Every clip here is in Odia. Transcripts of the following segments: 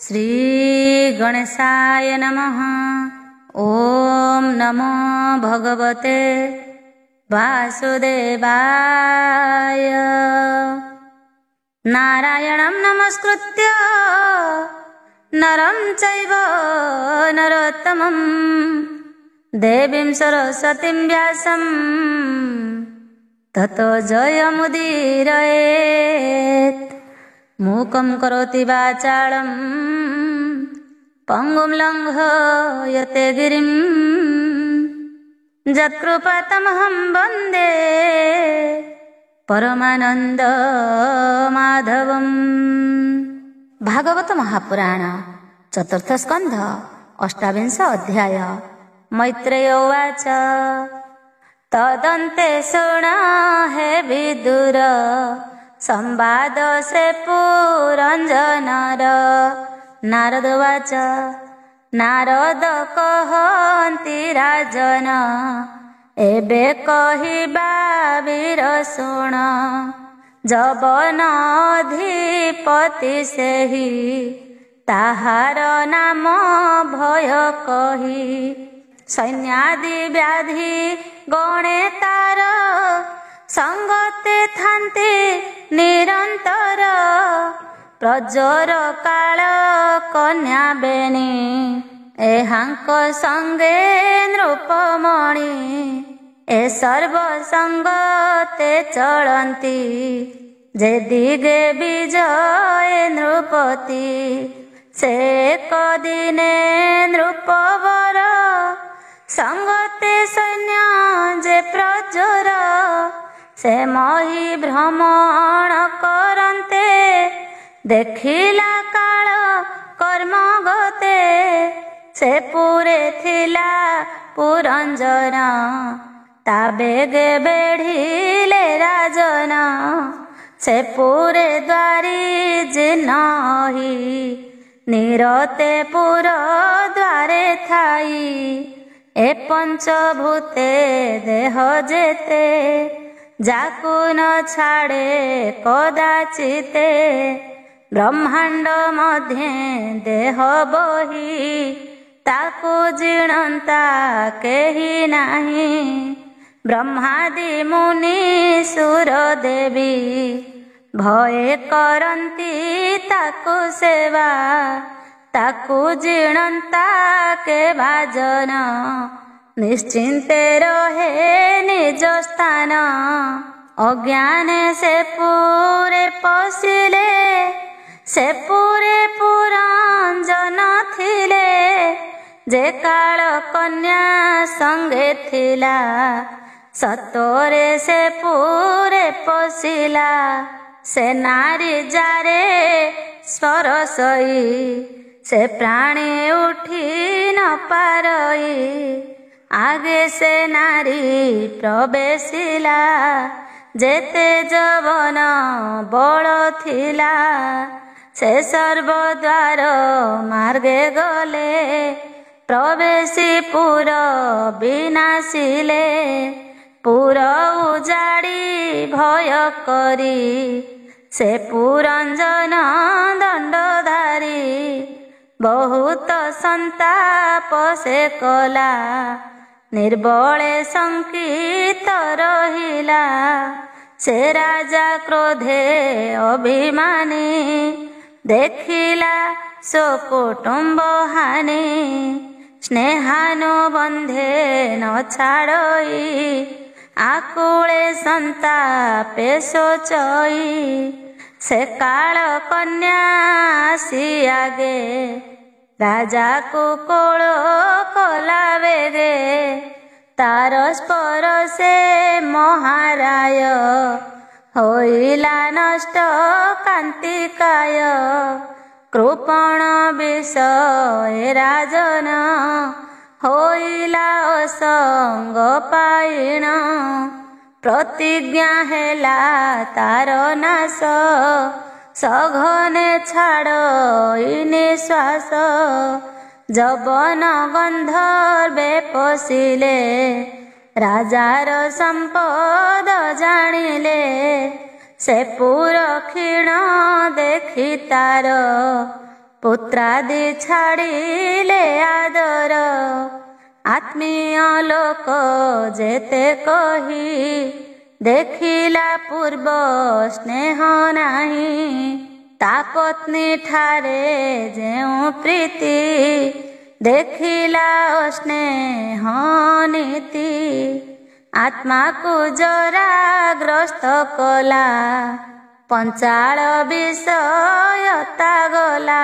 श्री गणेशाय नमः। ओम नमो भगवते वासुदेवाय। नारायणं नमस्कृत्य नरं चैव नरोत्तमं देवीं सरस्वतीं व्यासं ततो जयमुदीरयेत्। मूकं करोति वाचालं पंगुं लंघयते गिरिं यत्कृपातमहं वन्दे परमानंद माधवम्। भागवत महापुराण चतुर्थ स्कंध अष्टाविंश अध्याय। मैत्रेय उवाच तदन्ते शृण हे विदुर संवाद से पुरंजनर। नारद उवाच नारद कहन्ति राजन एबे कहिबा वीर शुण। जवन अधिपति सेहि ताहार नाम भय कही। सैन्यादि व्याधि गणे तार संगते थान्ति निरंतर। प्रजर काल कन्या बेणी एहांक संगे नृपमणि। ए सर्व संगते चलन्ति जे दिगे विजय नृपति। से कदिने नृपवर संगते सैन्य जे प्रजर। से मही भ्रमण करन्ते देखिला काल कर्म गते। से पुरे थिला पुरंजन ता बेगे बेढ़िले राजन। से पुरे द्वारी जिन्नहि निरते पुर द्वारे थाई। ए पंचभूते देह जेते जाकु न छाड़े कदाचिते। ब्रह्मांड मध्ये देह बही ताकु जिणंता केही नाही। ब्रह्मादि मुनि सुर देवी भये करन्ति ताकु सेवा। ताकु जिणंता के भाजन निश्चिंते रहे निज स्थान। अज्ञाने से पूरे पशिले से पूरे पुरंजन थिले। जे काल कन्या संगे थिला सतोरे से पूरे पशिला। से नारी जारे सरसई से प्राणी उठी न पारई। आगे से नारी प्रवेशिला जेते जवन बल थिला। से सर्वद्वार मार्गे गले प्रवेशी पुर विनाशिले। पुर उजाड़ी भय करी से पुरंजन दंडधारी। बहुत संताप से कला निर्बले शंकित रहिला। से राजा क्रोधे अभिमानी देखिला सो कुटुंब हानि। स्नेहानुबंधे न छाड़ई आकुले संतापे सोचई। से काल कन्या आसी आगे राजा को कोल कला बेगे। तार स्पर से महाराय होइला नष्ट कांतिकाय। कृपण विषय राजन होइला असंग पाइण। प्रतिज्ञा हेला तार नाश सघने छाड़ई निश्वास। जबन गंधर्वे पशिले राजार संपद जानिले। से पुर क्षीण देखि तार ପୁତ୍ରାଦି ଛାଡ଼ିଲେ ଆଦର। ଆତ୍ମୀୟ ଲୋକ ଯେତେ କହି ଦେଖିଲା ପୂର୍ବ ସ୍ନେହ ନାହିଁ। ତା ପତ୍ନୀ ଠାରେ ଯେଉଁ ପ୍ରୀତି ଦେଖିଲା ସ୍ନେହ ନୀତି। ଆତ୍ମାକୁ ଜରାଗ୍ରସ୍ତ କଲା ପଞ୍ଚାଳ ବିଷୟତା ଗଲା।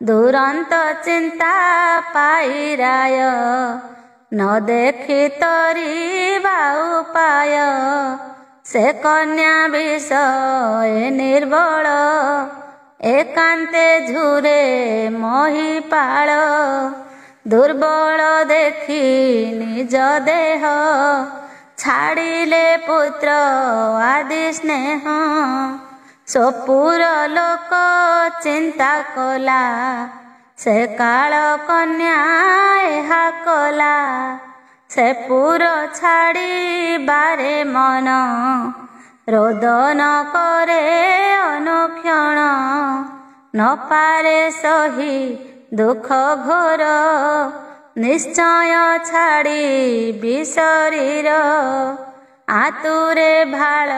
ଦୁରନ୍ତ ଚିନ୍ତା ପାଇରାୟ ନ ଦେଖି ତରିବା ଉପାୟ। ସେ କନ୍ୟା ବିଷୟ ନିର୍ବଳ ଏକାନ୍ତେ ଝୁରେ ମହିପାଳ। ଦୁର୍ବଳ ଦେଖି ନିଜ ଦେହ ଛାଡ଼ିଲେ ପୁତ୍ର ଆଦି ସ୍ନେହ। ସପୁର ଲୋକ ଚିନ୍ତା କଲା ସେ କାଳ କନ୍ୟା ଏହା କଲା। ସେ ପୁର ଛାଡ଼ିବାରେ ମନ ରୋଦନ କରେ ଅନୁକ୍ଷଣ। ନ ପାରେ ସହି ଦୁଃଖ ଘୋର ନିଶ୍ଚୟ ଛାଡ଼ି ଶରୀର। ଆତୁରେ ଭାଳ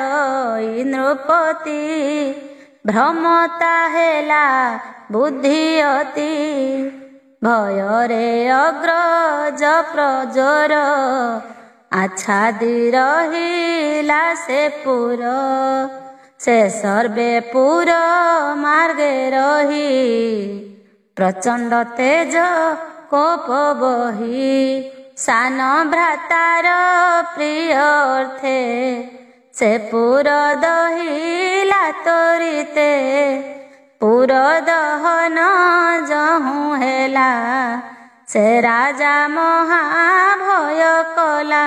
ନୃପତି ଭ୍ରମତା ହେଲା ବୁଦ୍ଧି ଅତି। ଭୟରେ ଅଗ୍ରଜ ପ୍ରଜୋର ଆଚ୍ଛାଦି ରହିଲା ସେ ପୁର। ସେ ସର୍ବେ ପୁର ମାର୍ଗେ ରହି ପ୍ରଚଣ୍ଡ ତେଜ କୋପ ବହି। ସାନ ଭ୍ରାତାର ପ୍ରିୟ ଅର୍ଥେ ସେ ପୁର ଦହିଲା ତରିତେ। ପୁର ଦହନ ଯହୁଁ ହେଲା ସେ ରାଜା ମହା ଭୟ କଲା।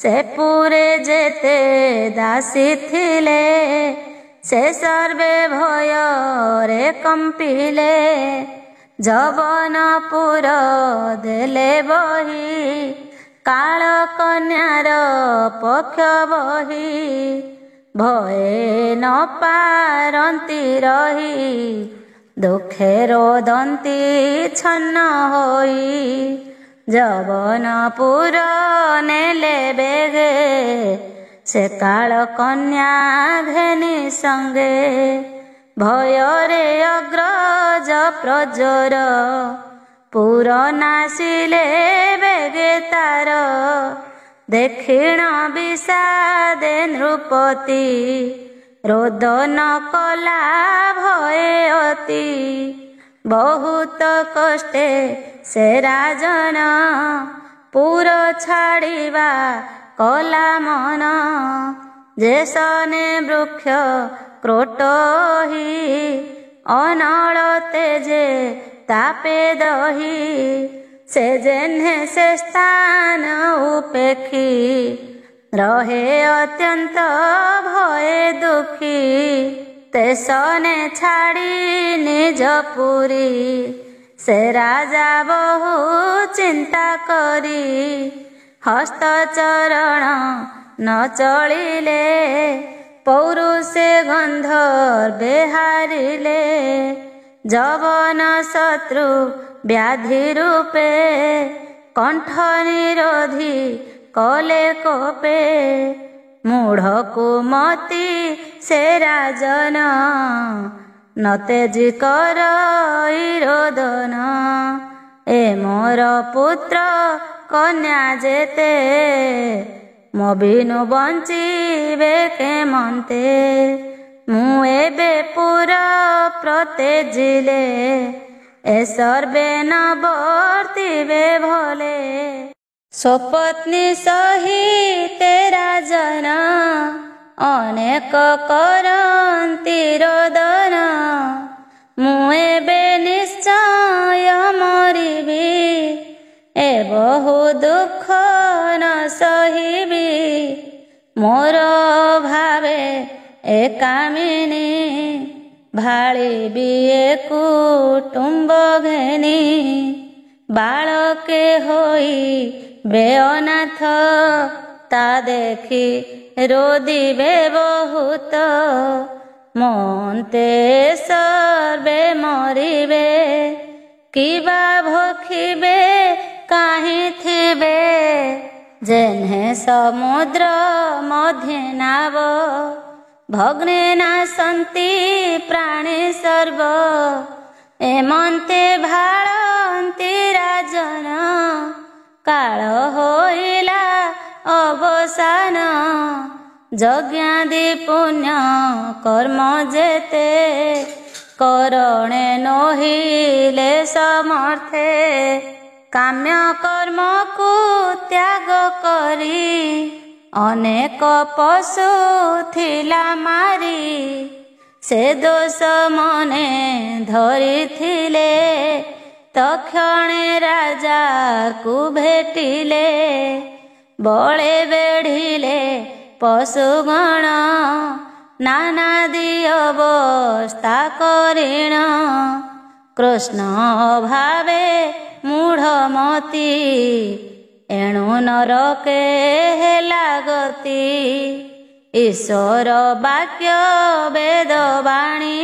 ସେ ପୁରେ ଯେତେ ଦାସୀ ଥିଲେ ସେ ସର୍ବେ ଭୟରେ କମ୍ପିଲେ। ଜବନପୁର ଦେଲେ ବହି କାଳ କନ୍ୟାର ପକ୍ଷ ବହି। ଭୟେ ନ ପାରନ୍ତି ରହି ଦୁଃଖେ ରୋଦନ୍ତି ଛନ୍ନ ହୋଇ। ଜବନପୁର ନେଲେ ବେଗେ ସେ କାଳ କନ୍ୟା ଘେନି ସଙ୍ଗେ। ଭୟରେ ଅଗ୍ରଜ ପ୍ରଜୋର ପୁର ନାସିଲେ ବେଗେ ତାର। ଦକ୍ଷିଣ ବିଷାଦେ ନୃପତି ରୋଦନ କଲା ଭୟେ ଅତି। ବହୁତ କଷ୍ଟେ ସେ ରାଜନ ପୁର ଛାଡ଼ିବା କଲା ମନ। ଯେ ସନେ ବୃକ୍ଷ କ୍ରୋଟହି ଅନଳ ତେଜେ ତାପେ ଦହି। ସେ ଯେହ୍ନେ ସେ ସ୍ଥାନ ଉପେକ୍ଷି ରହେ ଅତ୍ୟନ୍ତ ଭୟେ ଦୁଃଖୀ। ତେସନେ ଛାଡ଼ି ନିଜ ପୁରୀ ସେ ରାଜା ବହୁ ଚିନ୍ତା କରି। ହସ୍ତ ଚରଣ ନ ଚଳିଲେ ପୌରୁଷେ ଗନ୍ଧର୍ବେ ହାରିଲେ। ଯବନ ଶତ୍ରୁ ବ୍ୟାଧି ରୂପେ କଣ୍ଠ ନିରୋଧୀ କଲେ କୋପେ। ମୂଢ଼କୁ ମତି ସେ ରାଜନ ନ ତେଜି କରଇ ରୋଦନ। ଏ ମୋର ପୁତ୍ର କନ୍ୟା ଯେତେ ମୋ ବିନୁ ବଞ୍ଚିବେ କେମନ୍ତେ। ମୁଁ ଏବେ ପୁର ପ୍ରତେଜିଲେ ଏ ସର୍ବେ ନ ବର୍ତ୍ତିବେ ଭଲେ। ସ୍ୱପତ୍ନୀ ସହିତେ ରାଜନ ଅନେକ କରନ୍ତି ରୋଦନ। ମୁଁ ଏବେ ନିଶ୍ଚୟ ମରିବି ଏ ବହୁ ଦୁଃଖ ନ ସହିବି। ମୋର ଭାବେ ଏ କାମିନୀ ଭାଳିବି ଏ କୁଟୁମ୍ବ ଘେନି। ବାଳକେ ହୋଇ ବେ ଅନାଥ ତା ଦେଖି ରୋଦିବେ ବହୁତ। ମନ୍ତେ ସର୍ବ ସର୍ବେ ମରିବେ, କିବା ଭୋଖିବେ କାହିଁ ଥିବେ, ଯେହ୍ନେ ସମୁଦ୍ର ମଧ୍ୟେ ନାବ, ଭଗ୍ନେ ନାଶନ୍ତି ପ୍ରାଣୀ ସର୍ବ, ଏମନ୍ତେ ଭାଳନ୍ତି ରାଜନ, କାଳ ହୋଇଲା ଅବସାନ, ଯଜ୍ଞାଦି ପୁଣ୍ୟ କର୍ମ ଯେତେ, କରଣେ ନୋହିଲେ ସମର୍ଥେ, କାମ୍ୟ କର୍ମକୁ ତ୍ୟାଗ କରି, ଅନେକ ପଶୁ ଥିଲା ମାରି, ସେ ଦୋଷ ମନେ ଧରିଥିଲେ, ତକ୍ଷଣେ ରାଜାକୁ ଭେଟିଲେ, ବଳେ ବେଢ଼ିଲେ ପଶୁଗଣ, ନାନାଦି ଅବସ୍ଥା କରିଣ, କୃଷ୍ଣ ଭାବେ ମୂଢ଼ମତି, ଏଣୁ ନରକେ ହେଲା ଗତି, ଈଶ୍ୱର ବାକ୍ୟ ବେଦବାଣୀ,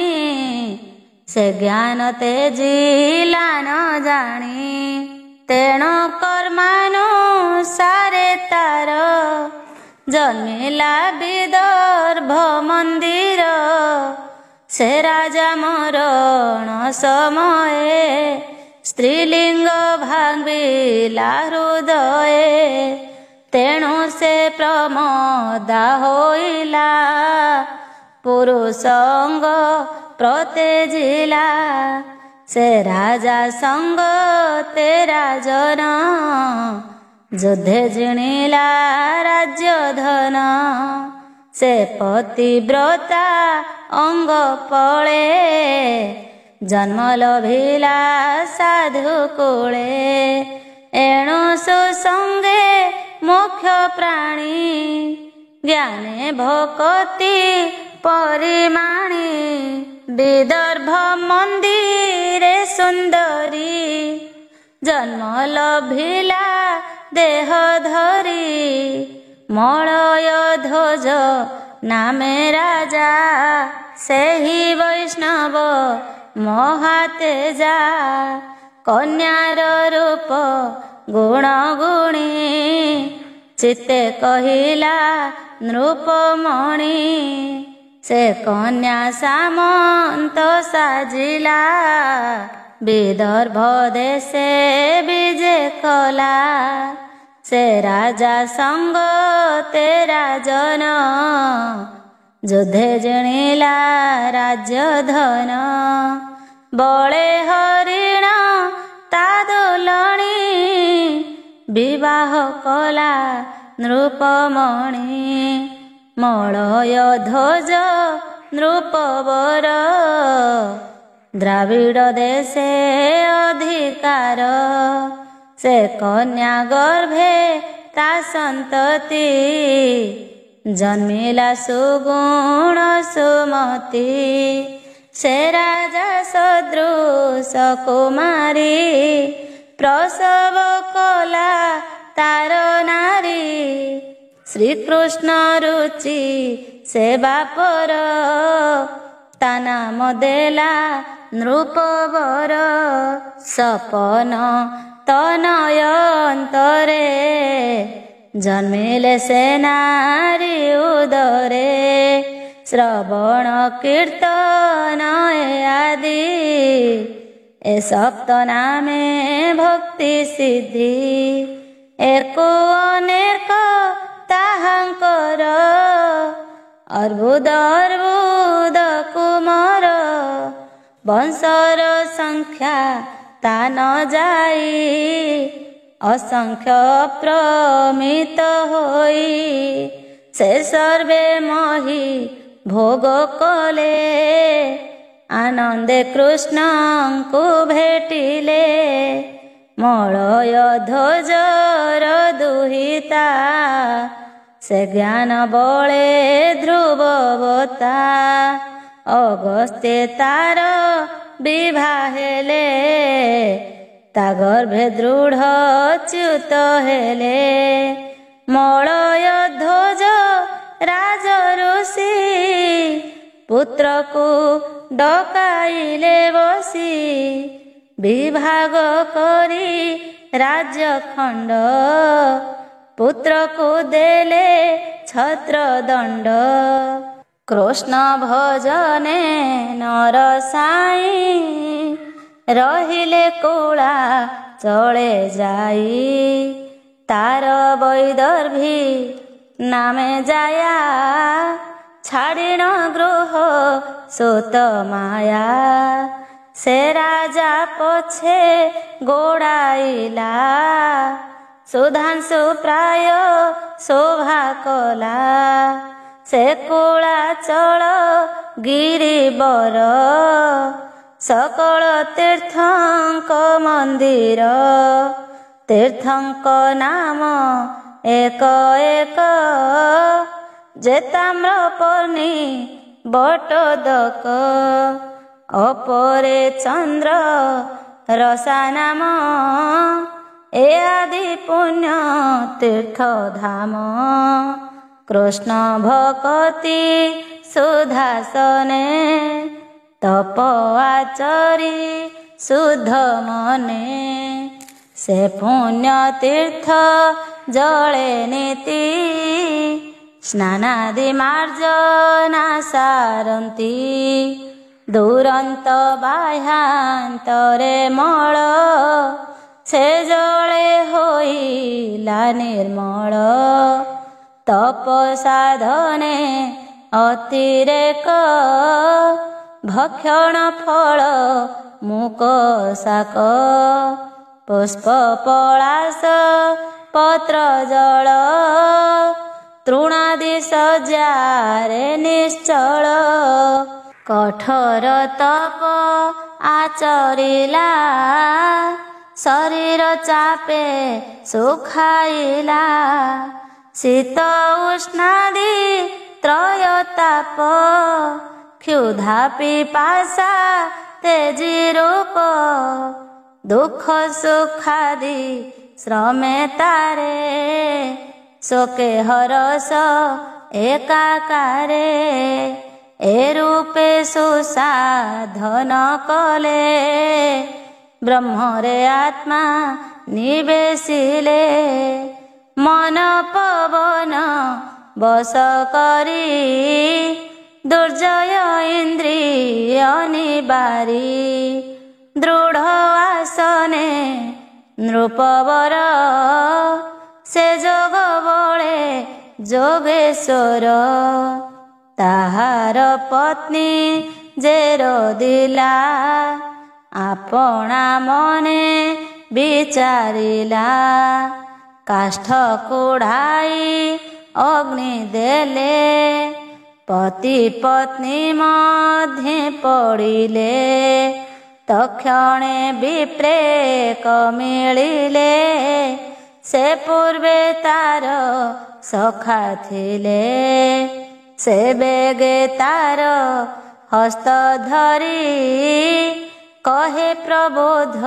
ସେ ଜ୍ଞାନ ତେଜିଲା ନ ଜାଣି, ତେଣୁ କର୍ମାନୁସାରେ ତାର, ଜନ୍ମିଲା ବିଦର୍ଭ ମନ୍ଦିର, ସେ ରାଜା ମରଣ ସମୟେ, ସ୍ତ୍ରୀଲିଙ୍ଗ ଭାଙ୍ଗିଲା ହୃଦୟେ, ତେଣୁ ସେ ପ୍ରମଦା ହୋଇଲା, ପୁରୁଷଙ୍ଗ ପ୍ରତେଜିଲା, ସେ ରାଜା ସଙ୍ଗ ତେରା ଜନ, ଯୁଦ୍ଧେ ଜିଣିଲା ରାଜ୍ୟ ଧନ, ସେ ପତିବ୍ରତା ଅଙ୍ଗ ପଳେ, ଜନ୍ମ ଲଭିଲା ସାଧୁ କୂଳେ, ଏଣୁ ସୁସଙ୍ଗେ ମୋକ୍ଷ ପ୍ରାଣୀ, ଜ୍ଞାନେ ଭକତି ପରିମାଣୀ, ବିଦର୍ଭ ମନ୍ଦିରେ ସୁନ୍ଦରୀ, ଜନ୍ମ ଲଭିଲା ଦେହ ଧରି, ମଳୟ ଧ୍ୱଜ ନାମେ ରାଜା, ସେହି ବୈଷ୍ଣବ ମହାତେଜା, କନ୍ୟାର ରୂପ ଗୁଣ ଗୁଣୀ, ଚିତ୍ତେ କହିଲା ନୃପମଣି, ସେ କନ୍ୟା ସାମନ୍ତ ସାଜିଲା, ବିଦର୍ଭ ଦେଶେ ବିଜେ କଲା, ସେ ରାଜା ସଙ୍ଗ ତେରା ଜନ, ଯୁଦ୍ଧେ ଜିଣିଲା ରାଜ୍ୟ ଧନ, ବଳେ ହରିଣ ତା ଦୋଲଣି, ବିବାହ କଲା ନୃପମଣି, ମଳୟ ଧ୍ୱଜ ନୃପବର, ଦ୍ରାବିଡ଼ ଦେଶେ ଅଧିକାର, ସେ କନ୍ୟା ଗର୍ଭେ ତା ସନ୍ତତି, ଜନ୍ମିଲା ସୁଗୁଣ ସୁମତି, ସେ ରାଜା ସଦୃଶ କୁମାରୀ, ପ୍ରସବ କଲା ତାର ନାରୀ, ଶ୍ରୀକୃଷ୍ଣ ରୁଚି ସେ ବାପର, ତା ନାମ ଦେଲା ନୃପବର, ସପନ ତନୟ ଅନ୍ତରେ, ଜନ୍ମିଲେ ସେ ନାରୀ ଉଦରେ, ଶ୍ରବଣ କୀର୍ତ୍ତନ ଆଦି, ଏ ସପ୍ତ ନାମେ ଭକ୍ତି ସିଦ୍ଧି, एको ଅନେକ ତାହାଙ୍କର, ଅର୍ବୁଦ ଅର୍ବୁଦ କୁମର, ବଂଶର ସଂଖ୍ୟା ତା ନ ଯାଇ, ଅସଂଖ୍ୟ ପ୍ରମିତ ହୋଇ, ସେ ସର୍ବେ ମହି ଭୋଗ କଲେ, ଆନନ୍ଦେ କୃଷ୍ଣଙ୍କୁ ଭେଟିଲେ, ମଳୟ ଧ୍ୱଜର ଦୁହିତା, ସେ ଜ୍ଞାନ ବଳେ ଧ୍ରୁବବତା, ଅଗସ୍ତ୍ୟ ତାର ବିଭା ହେଲେ, ତା ଗର୍ଭେ ଦୃଢ଼ ଚ୍ୟୁତ ହେଲେ, ମଳୟ ଧ୍ୱଜ ରାଜ ଋଷି, ପୁତ୍ରକୁ ଡକାଇଲେ ବସି, ବିଭାଗ କରି ରାଜଖଣ୍ଡ। ପୁତ୍ରକୁ ଦେଲେ ଛତ୍ର ଦଣ୍ଡ। କୃଷ୍ଣ ଭଜନେ ନର ସାଇ, ରହିଲେ କୁଳା ଚଳେ ଯାଇ। ତାର ବୈଦର୍ଭୀ ନାମେ ଯାୟା, ଛାଡ଼ିଣ ଗୃହ ସୋତ ମାୟା। ସେ ରାଜା ପଛେ ଗୋଡ଼ାଇଲା, ସୁଧାଂଶୁ ପ୍ରାୟ ଶୋଭା କଲା। ସେ କୁଳାଚଳ ଗିରିବର, ସକଳ ତୀର୍ଥଙ୍କ ମନ୍ଦିର। ତୀର୍ଥଙ୍କ ନାମ ଏକ ଏକ, ଯେ ତାମ୍ରପର୍ଣ୍ଣି ବଟୋଦକ। ଅପରେ ଚନ୍ଦ୍ର ରସା ନାମ, ଏ ଆଦି ପୁଣ୍ୟ ତୀର୍ଥ ଧାମ। କୃଷ୍ଣ ଭକତି ସୁଧାସନେ, ତପ ଆଚରି ଶୁଦ୍ଧ ମନେ। ସେ ପୁଣ୍ୟ ତୀର୍ଥ ଜଳେ ନୀତି, ସ୍ନାନାଦି ମାର୍ଜନା ସାରନ୍ତି। ଦୁରନ୍ତ ବାହ୍ୟାନ୍ତରେ ମଳ, ସେ ଜଳେ ହୋଇଲା ନିର୍ମଳ। ତପ ସାଧନେ ଅତିରେକ, ଭକ୍ଷଣ ଫଳ ମୁକ ଶାକ। ପୁଷ୍ପ ପଳାଶ ପତ୍ର ଜଳ, ତୃଣାଦି ସଜ୍ଜାରେ ନିଶ୍ଚଳ। କଠୋର ତପ ଆଚରିଲା, ଶରୀର ଚାପେ ସୁଖାଇଲା। ଶୀତ ଉଷ୍ଣାଦି ତ୍ରୟତାପ, କ୍ଷୁଧା ପିପାସା ତେଜି ରୂପ। ଦୁଃଖ ସୁଖାଦି ଶ୍ରମେ ତାରେ, ଶୋକେ ହରସ ଏକାକାରେ। ଏ ରୂପେ ସୁସାଧନ କଲେ, ବ୍ରହ୍ମରେ ଆତ୍ମା ନିବେଶିଲେ। ମନ ପବନ ବଶ କରି, ଦୁର୍ଜୟ ଇନ୍ଦ୍ରିୟ ନିବାରି। ଦୃଢ଼ ଆସନେ ନୃପବର, ସେ ଯୋଗ ବଳେ ଯୋଗେଶ୍ୱର। ତାହାର ପତ୍ନୀ ଯେ ରୋଦିଲା, ଆପଣା ମନେ ବିଚାରିଲା। କାଷ୍ଠ କୁଢ଼ାଇ ଅଗ୍ନି ଦେଲେ, ପତି ପତ୍ନୀ ମଧ୍ୟେ ପଡ଼ିଲେ। ତକ୍ଷଣେ ବିପ୍ରେକ ମିଳିଲେ, ସେ ପୂର୍ବେ ତାର ସଖା ଥିଲେ। ସେ ବେଗେ ତାର ହସ୍ତ ଧରି, କହେ ପ୍ରବୋଧ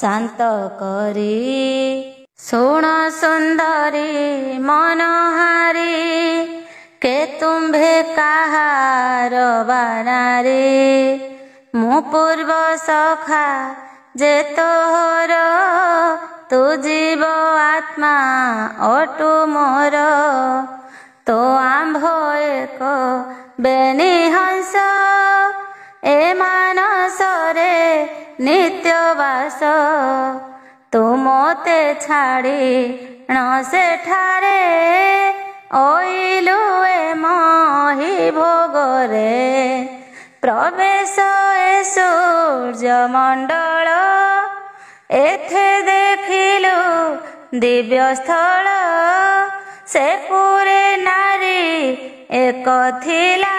ଶାନ୍ତ କରି। ଶୁଣ ସୁନ୍ଦରୀ ମନହାରି, କେ ତୁମ୍ଭେ କାହାର ବାନାରୀ। ମୁଁ ପୂର୍ବ ସଖା ଯେ ତୋହର, ତୁ ଜୀବ ଆତ୍ମା ଅଟୁ ମୋର। ତୋ ଆମ୍ଭ ଏକ ବେନି ହଂସ, ଏ ମାନସରେ ନିତ୍ୟବାସ। ତୁ ମୋତେ ଛାଡ଼ି ଣ ସେଠାରେ, ଅଇଲୁ ଏ ମହି ଭୋଗରେ। ପ୍ରବେଶ ଏ ସୂର୍ଯ୍ୟମଣ୍ଡଳ, ଏଥେ ଦେଖିଲୁ ଦିବ୍ୟସ୍ଥଳ। ସେ ପୁରେ ନାରୀ ଏକ ଥିଲା,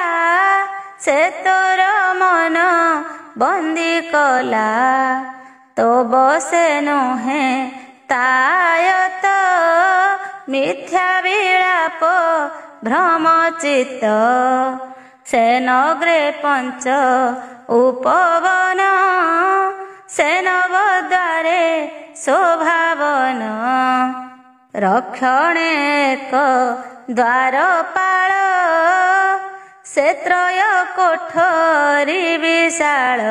ସେ ତୋର ମନ ବନ୍ଦୀ କଲା। ତୋ ବସେ ନୁହେଁ ତାୟତ, ମିଥ୍ୟା ବିଳାପ ଭ୍ରମଚିତ। ସେ ନଗ୍ରେ ପଞ୍ଚ ଉପବନ, ସେ ନବଦ୍ୱାରେ ଶୋଭାବନ। ରକ୍ଷଣେ ଏକ ଦ୍ୱାରପାଳ, ସେ ତ୍ରୟ କୋଠରୀ ବିଶାଳ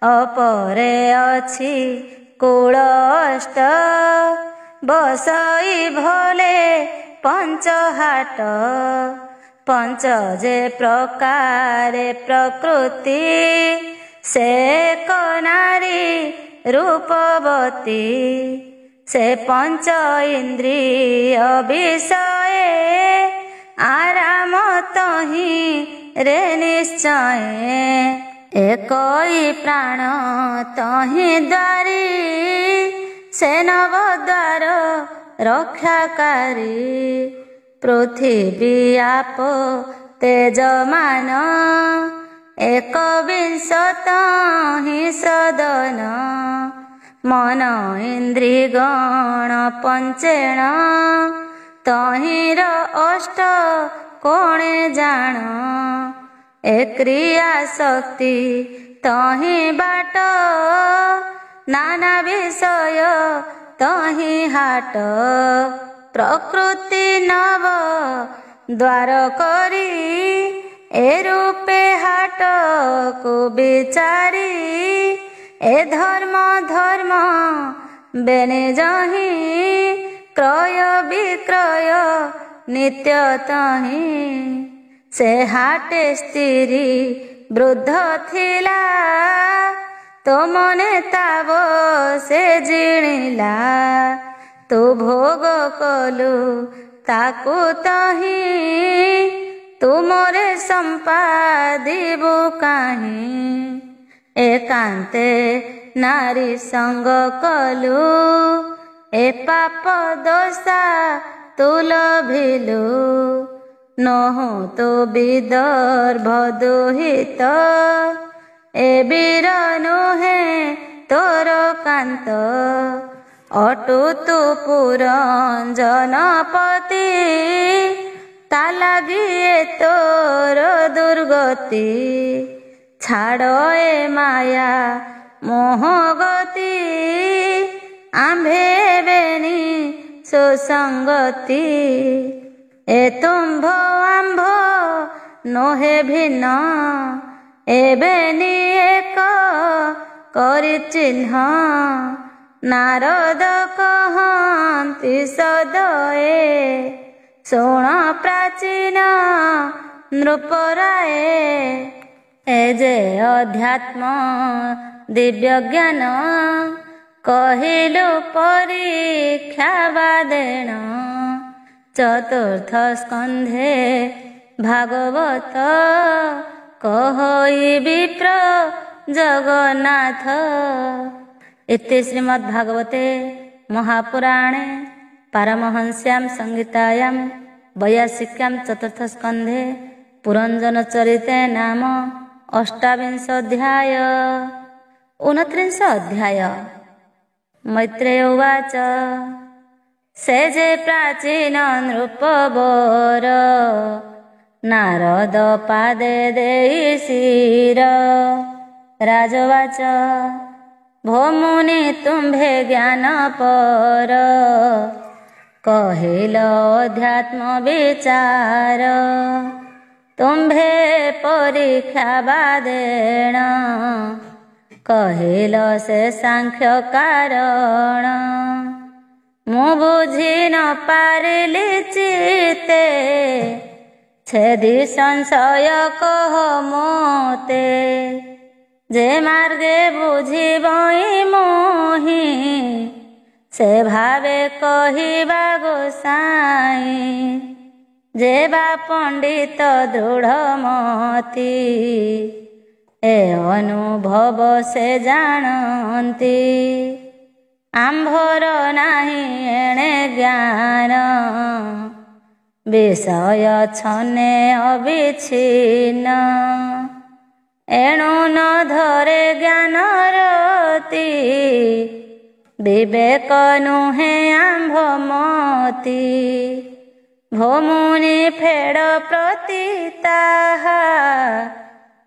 ଅପରେ ଅଛି କୂଳ ଅଷ୍ଟ ବସଇ ଭଲେ ପଞ୍ଚହାଟ ପଞ୍ଚ ଯେ ପ୍ରକାରେ ପ୍ରକୃତି ସେ କନାରୀ ରୂପବତୀ ସେ ପଞ୍ଚ ଇନ୍ଦ୍ରିୟ ବିଷये ଆରାମ ତହିଁ ରେ ନିଶ୍ଚୟ ଏକଇ ପ୍ରାଣ ତହିଁ ଦ୍ୱାରୀ ସେ ନବଦ୍ୱାର ରକ୍ଷାକାରୀ ପୃଥିବୀ ଆପ ତେଜମାନ ଏକବିଂଶ ତହିଁ ସଦନ ମନ ଇନ୍ଦ୍ରି ଗଣ ପଞ୍ଚେଣ ତହିଁର ଅଷ୍ଟ କୋଣେ ଜାଣ ଏ କ୍ରିୟା ଶକ୍ତି ତହିଁ ବାଟ ନାନା ବିଷୟ ତହିଁ ହାଟ ପ୍ରକୃତି ନବ ଦ୍ୱାର କରି ଏ ରୂପେ ହାଟକୁ ବିଚାରି ଏ ଧର୍ମ ଧର୍ମ ବେନେ ଯହିଁ କ୍ରୟ ବିକ୍ରୟ ନିତ୍ୟ ତହିଁ ସେ ହାଟେ ସ୍ତ୍ରୀ ବୃଦ୍ଧ ଥିଲା ତୋ ମନେ ତାବ ସେ ଜିଣିଲା ତୁ ଭୋଗ କଲୁ ତାକୁ ତହିଁ ତୁମରେ ସମ୍ପାଦିବୁ କାହିଁ ଏକାନ୍ତେ ନାରୀ ସଙ୍ଗ କଲୁ ଏ ପାପ ଦୋଷା ତୁ ଲଭିଲୁ ନହୁଁ ତୁ ବିଦର୍ଭ ଦୁହିତ ଏ ବୀର ନୁହେଁ ତୋର କାନ୍ତ ଅଟୁ ତୁ ପୁରଞ୍ଜନପତି ତା ଲାଗି ଏ ତୋର ଦୁର୍ଗତି ଛାଡ଼ ଏ ମାୟା ମୋହଗତି ଆମ୍ଭେ ବେନି ସୁସଙ୍ଗତି ଏ ତୁମ୍ଭ ଆମ୍ଭ ନୋହେ ଭିନ୍ନ ଏବେନି ଏକ କରି ଚିହ୍ନ ନାରଦ କହନ୍ତି ସଦଏ ଶୁଣ ପ୍ରାଚୀନ ନୃପରାଏ ଏ ଯେ ଅଧ୍ୟାତ୍ମ ଦିବ୍ୟ ଜ୍ଞାନ କହିଲୁ ପରୀକ୍ଷା ବାଦେଣ ଚତୁର୍ଥ ସ୍କନ୍ଧେ ଭାଗବତ କହଇ ବିପ୍ର ଜଗନ୍ନାଥ इति श्रीमद्भागवते महापुराणे पारमहंस्यां संहितायां वैयासिक्यां चतुर्थस्कन्धे पुरञ्जनचरिते नाम अष्टाविंशोऽध्याय 29 अध्याय मैत्रेय उवाच से जे प्राचीन नृपवर नारद पादे देई शिर राजवाच भो मुनि तुम्भे ज्ञान पर कहिल अध्यात्म विचार तुम्भे परीक्षा बादेण कहिल से सांख्य कारण मु बुझी न पारिली चिते छेदी संशय कह मोते जे मार्गे बुझिबई मोहि से भावे कहिबा गोसाई जे बा पंडित दृढ़मति ए अनुभव से जानती आंभर नाही एणे ज्ञान विषय छने अविच्छिन्न एणु न धरे ज्ञान रति विवेक नुहे आंभ मति भो मुनि फेड़ प्रति ताहा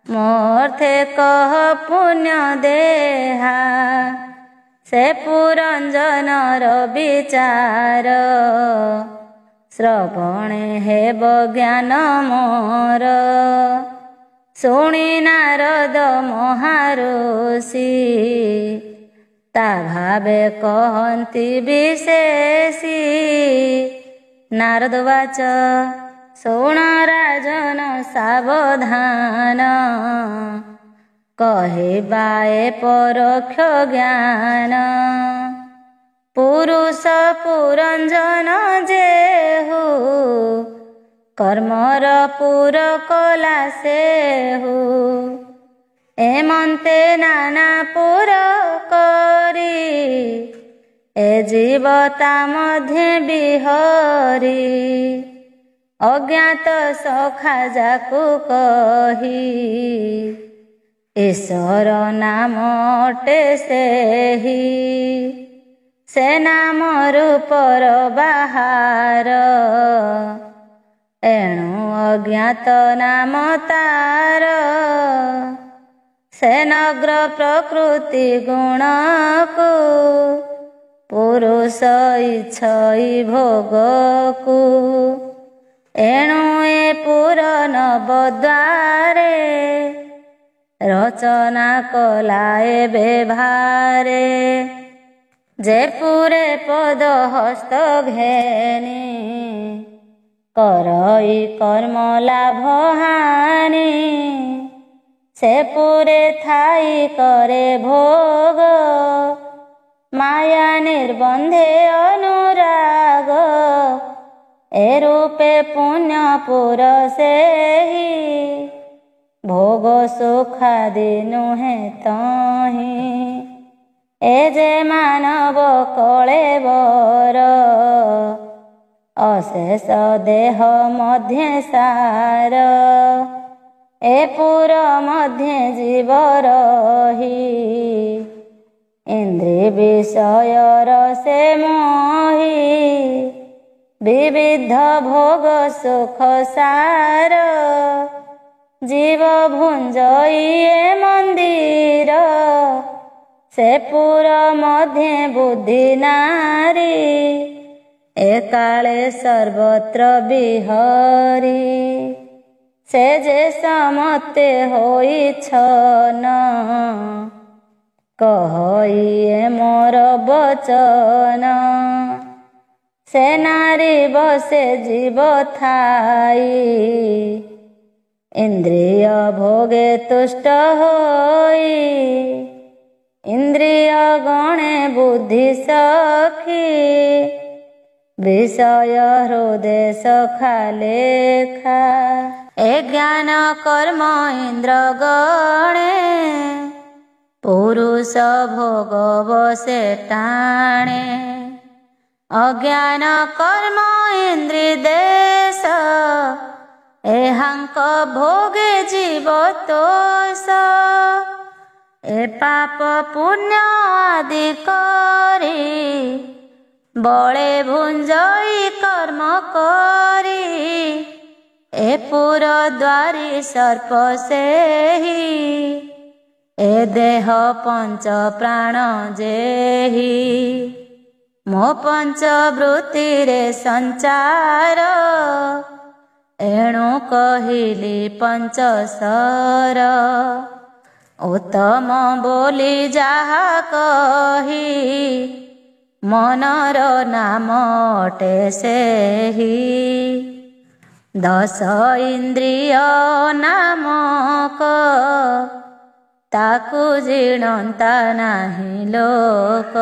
मोर्थे कह पुण्य देहा से पुरंजनर विचार ଶ୍ରବଣେ ହେବ ଜ୍ଞାନ ମୋର। ଶୁଣି ନାରଦ ମହାଋଷି ତା ଭାବେ କହନ୍ତି ବିଶେଷୀ। ନାରଦ ବାଚ ଶୁଣ ରାଜନ ସାବଧାନ, କହିବା ଏ ପରୋକ୍ଷ ଜ୍ଞାନ। ପୁରୁଷ ପୁରଞ୍ଜନ ଯେହୁ, କର୍ମର ପୁର କଲା ସେହୁ। ଏମନ୍ତେ ନାନା ପୁର କରି, ଏ ଜୀବ ତା ମଧ୍ୟେ ବିହରି। ଅଜ୍ଞାତ ସଖା ଯାକୁ କହି, ଈଶ୍ୱର ନାମ ଅଟେ ସେହି। ସେ ନାମ ରୂପର ବାହାର, ଏଣୁ ଅଜ୍ଞାତ ନାମ ତାର। ସେ ନଗ୍ର ପ୍ରକୃତି ଗୁଣକୁ, ପୁରୁଷ ଇଚ୍ଛଇ ଭୋଗକୁ। ଏଣୁ ଏ ପୁର ନବଦ୍ୱାରେ, ରଚନା କଲା ଏବେ ଭାରେ। ଯେ ପୁରେ ପଦ ହସ୍ତ ଘେନି, କରଇ କର୍ମ ଲାଭ ହାନି। ସେ ପୁରେ ଥାଇ କରେ ଭୋଗ, ମାୟା ନିର୍ବନ୍ଧେ ଅନୁରାଗ। ଏ ରୂପେ ପୁଣ୍ୟ ପୁର ସେହି, ଭୋଗ ସୁଖାଦି ନୁହେଁ ତହିଁ। ଏ ଯେ ମାନବ କଳେବର, ଅଶେଷ ଦେହ ମଧ୍ୟେ ସାର। ଏ ପୁର ମଧ୍ୟେ ଜୀବ ରହି, ଇନ୍ଦ୍ରିୟ ବିଷୟର ସେ ମୋହି। ବିବିଧ ଭୋଗ ସୁଖ ସାର, ଜୀବ ଭୁଞ୍ଜଇ ଏ ମନ୍ଦିର। ସେ ପୁର ମଧ୍ୟେ ବୁଦ୍ଧି ନାରୀ, ଏକାଳେ ସର୍ବତ୍ର ବିହରି। ସେ ଯେ ସମତେ ହୋଇଛନ, କହଇ ଏ ମୋର ବଚନ। ସେ ନାରୀ ବସେ ଜୀବ ଥାଇ, ଇନ୍ଦ୍ରିୟ ଭୋଗେ ତୁଷ୍ଟ ହୋଇ। ଇନ୍ଦ୍ରିୟ ଗଣେ ବୁଦ୍ଧି ସଖୀ, ବିଷୟ ହୃଦେ ସଖା ଲେଖା। ଏ ଜ୍ଞାନ କର୍ମ ଇନ୍ଦ୍ର ଗଣେ, ପୁରୁଷ ଭୋଗ ବସେ ଟାଣେ। ଅଜ୍ଞାନ କର୍ମ ଇନ୍ଦ୍ରି ଦେଶ, ଏହାଙ୍କ ଭୋଗେ ଜୀବ ତୋଷ। ଏ ପାପ ପୁଣ୍ୟ ଆଦି କରି, ବଳେ ଭୁଞ୍ଜଇ କର୍ମ କରି। ଏ ପୁର ଦ୍ୱାରୀ ସର୍ପ ସେହି, ଏ ଦେହ ପଞ୍ଚ ପ୍ରାଣ ଯେହି। ମୋ ପଞ୍ଚବୃତ୍ତିରେ ସଞ୍ଚାର, ଏଣୁ କହିଲି ପଞ୍ଚସର। ଉତ୍ତମ ବୋଲି ଯାହା କହି, ମନର ନାମ ଅଟେ ସେହି। ଦଶ ଇନ୍ଦ୍ରିୟ ନାମକ, ତାକୁ ଜିଣନ୍ତା ନାହିଁ ଲୋକ।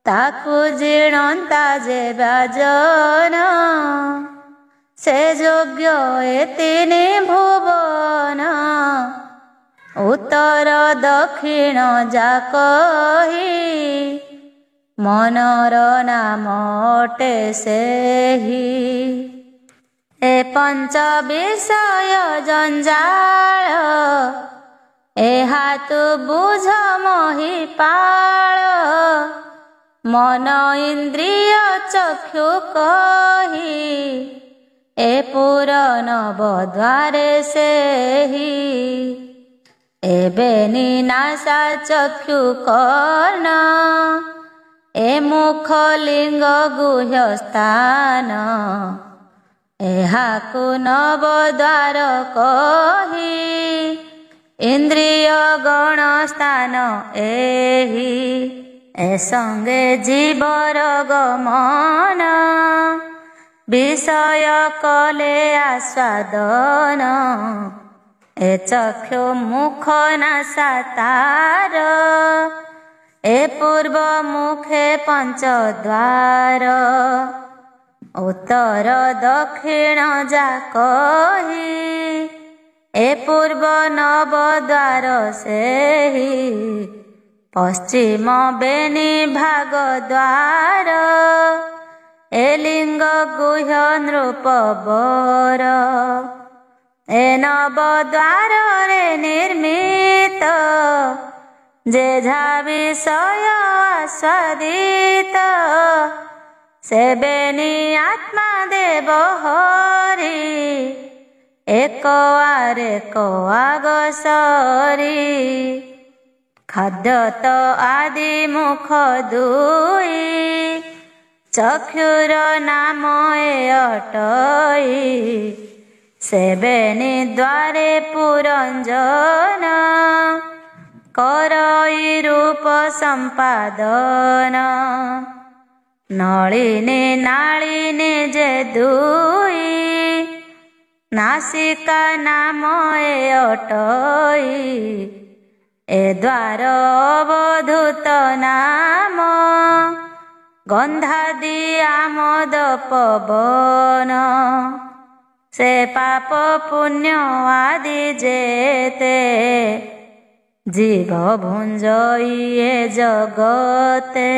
ତାକୁ ଜିଣନ୍ତା ଯେ ବାଜନ, ସେ ଯୋଗ୍ୟ ଏ ତିନି ଭୁବନ। ଉତ୍ତର ଦକ୍ଷିଣ ଯା କହି, ମନର ନାମ ଅଟେ ସେହି। ଏ ପଞ୍ଚ ବିଷୟ ଜଞ୍ଜାଳ, ଏହା ତୁ ବୁଝ ମହିପାଳ। ମନ ଇନ୍ଦ୍ରିୟ ଚକ୍ଷୁ କହି, ଏ ପୁର ନବଦ୍ୱାରେ ସେହି। ଏବେ ନିନାଶା ଚକ୍ଷୁ କର୍ଣ୍ଣ, ए मुख लिंग गुह्य स्थान एहाकु नवद्वार कही इंद्रिय गण स्थान एही ए संगे जीवर गमन विषय कले आस्वादन ए चक्षु मुख नासा तार ए पूर्व मुखे पंचद्वार उत्तर दक्षिण जाकही ए पूर्व नवद्वार सेही पश्चिम बेनी भाग द्वार ए लिंग गुह्य नृप बर ए नवद्वार रे निर्मित जेझा विषय आस्वादित सेबेनी आत्मा देव हरि एक आरे को आगसरी खाद्य तो आदि मुख दुई चक्षुर नाम ए अटई सेबेनी द्वारे पुरंजन करई रूप संपादन नलिनी नालिनी जे दुई नासिका नाम ए अटई ए द्वार अवधूत नाम गंधादि आमोद पवन से पाप पुण्य आदि जेते जीव भुंजइए जगते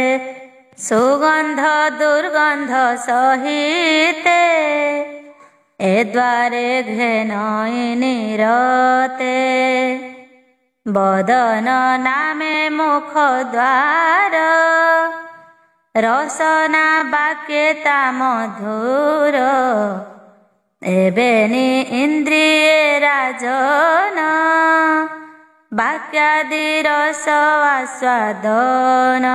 सुगंध दुर्गंध सहिते ए द्वारे घेनई निरते बदन नामे मुख द्वार रसना बाक्यता मधुर एबेनी इंद्रिय राजन बाक्यादि रस आस्वादन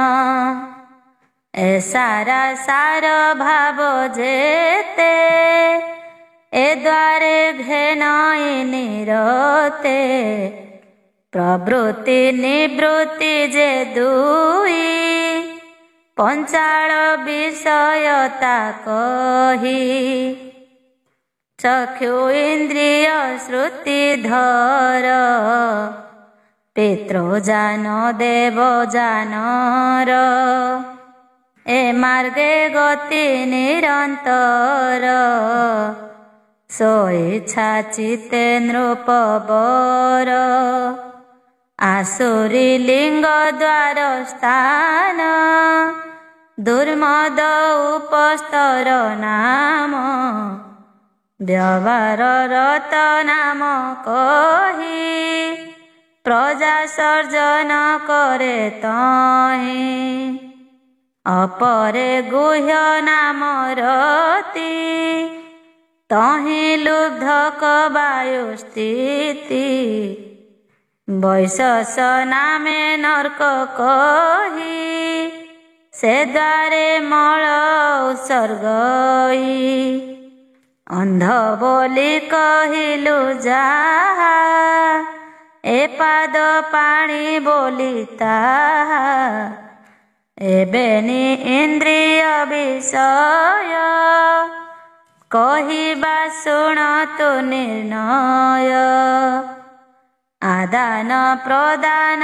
ए सारा सार भाव जेते ए द्वारे घेनई निरते प्रवृत्ति निवृत्ति जे दुई पंचाल विषयता कही चक्षु इंद्रिय श्रुति धर पितृजान देव जानर ए मार्गे गति निरंतर सो इच्छा चित्ते नृप बर आसुरी लिंग द्वार स्थान दुर्मद उपस्तर नाम व्यवहार रत नाम कही प्रजा सर्जन करे तही अपरे गुह्य नाम रति तही लुब्धक वायु स्थिति वैशस नामे नर्क कही से द्वारे मल उत्सर्गई अंध बोली कहिलु जाहा ए पाद पाणी बोली ताहा एबेनी इंद्रिय विषय कहिबा शुण तु निर्णय आदान प्रदान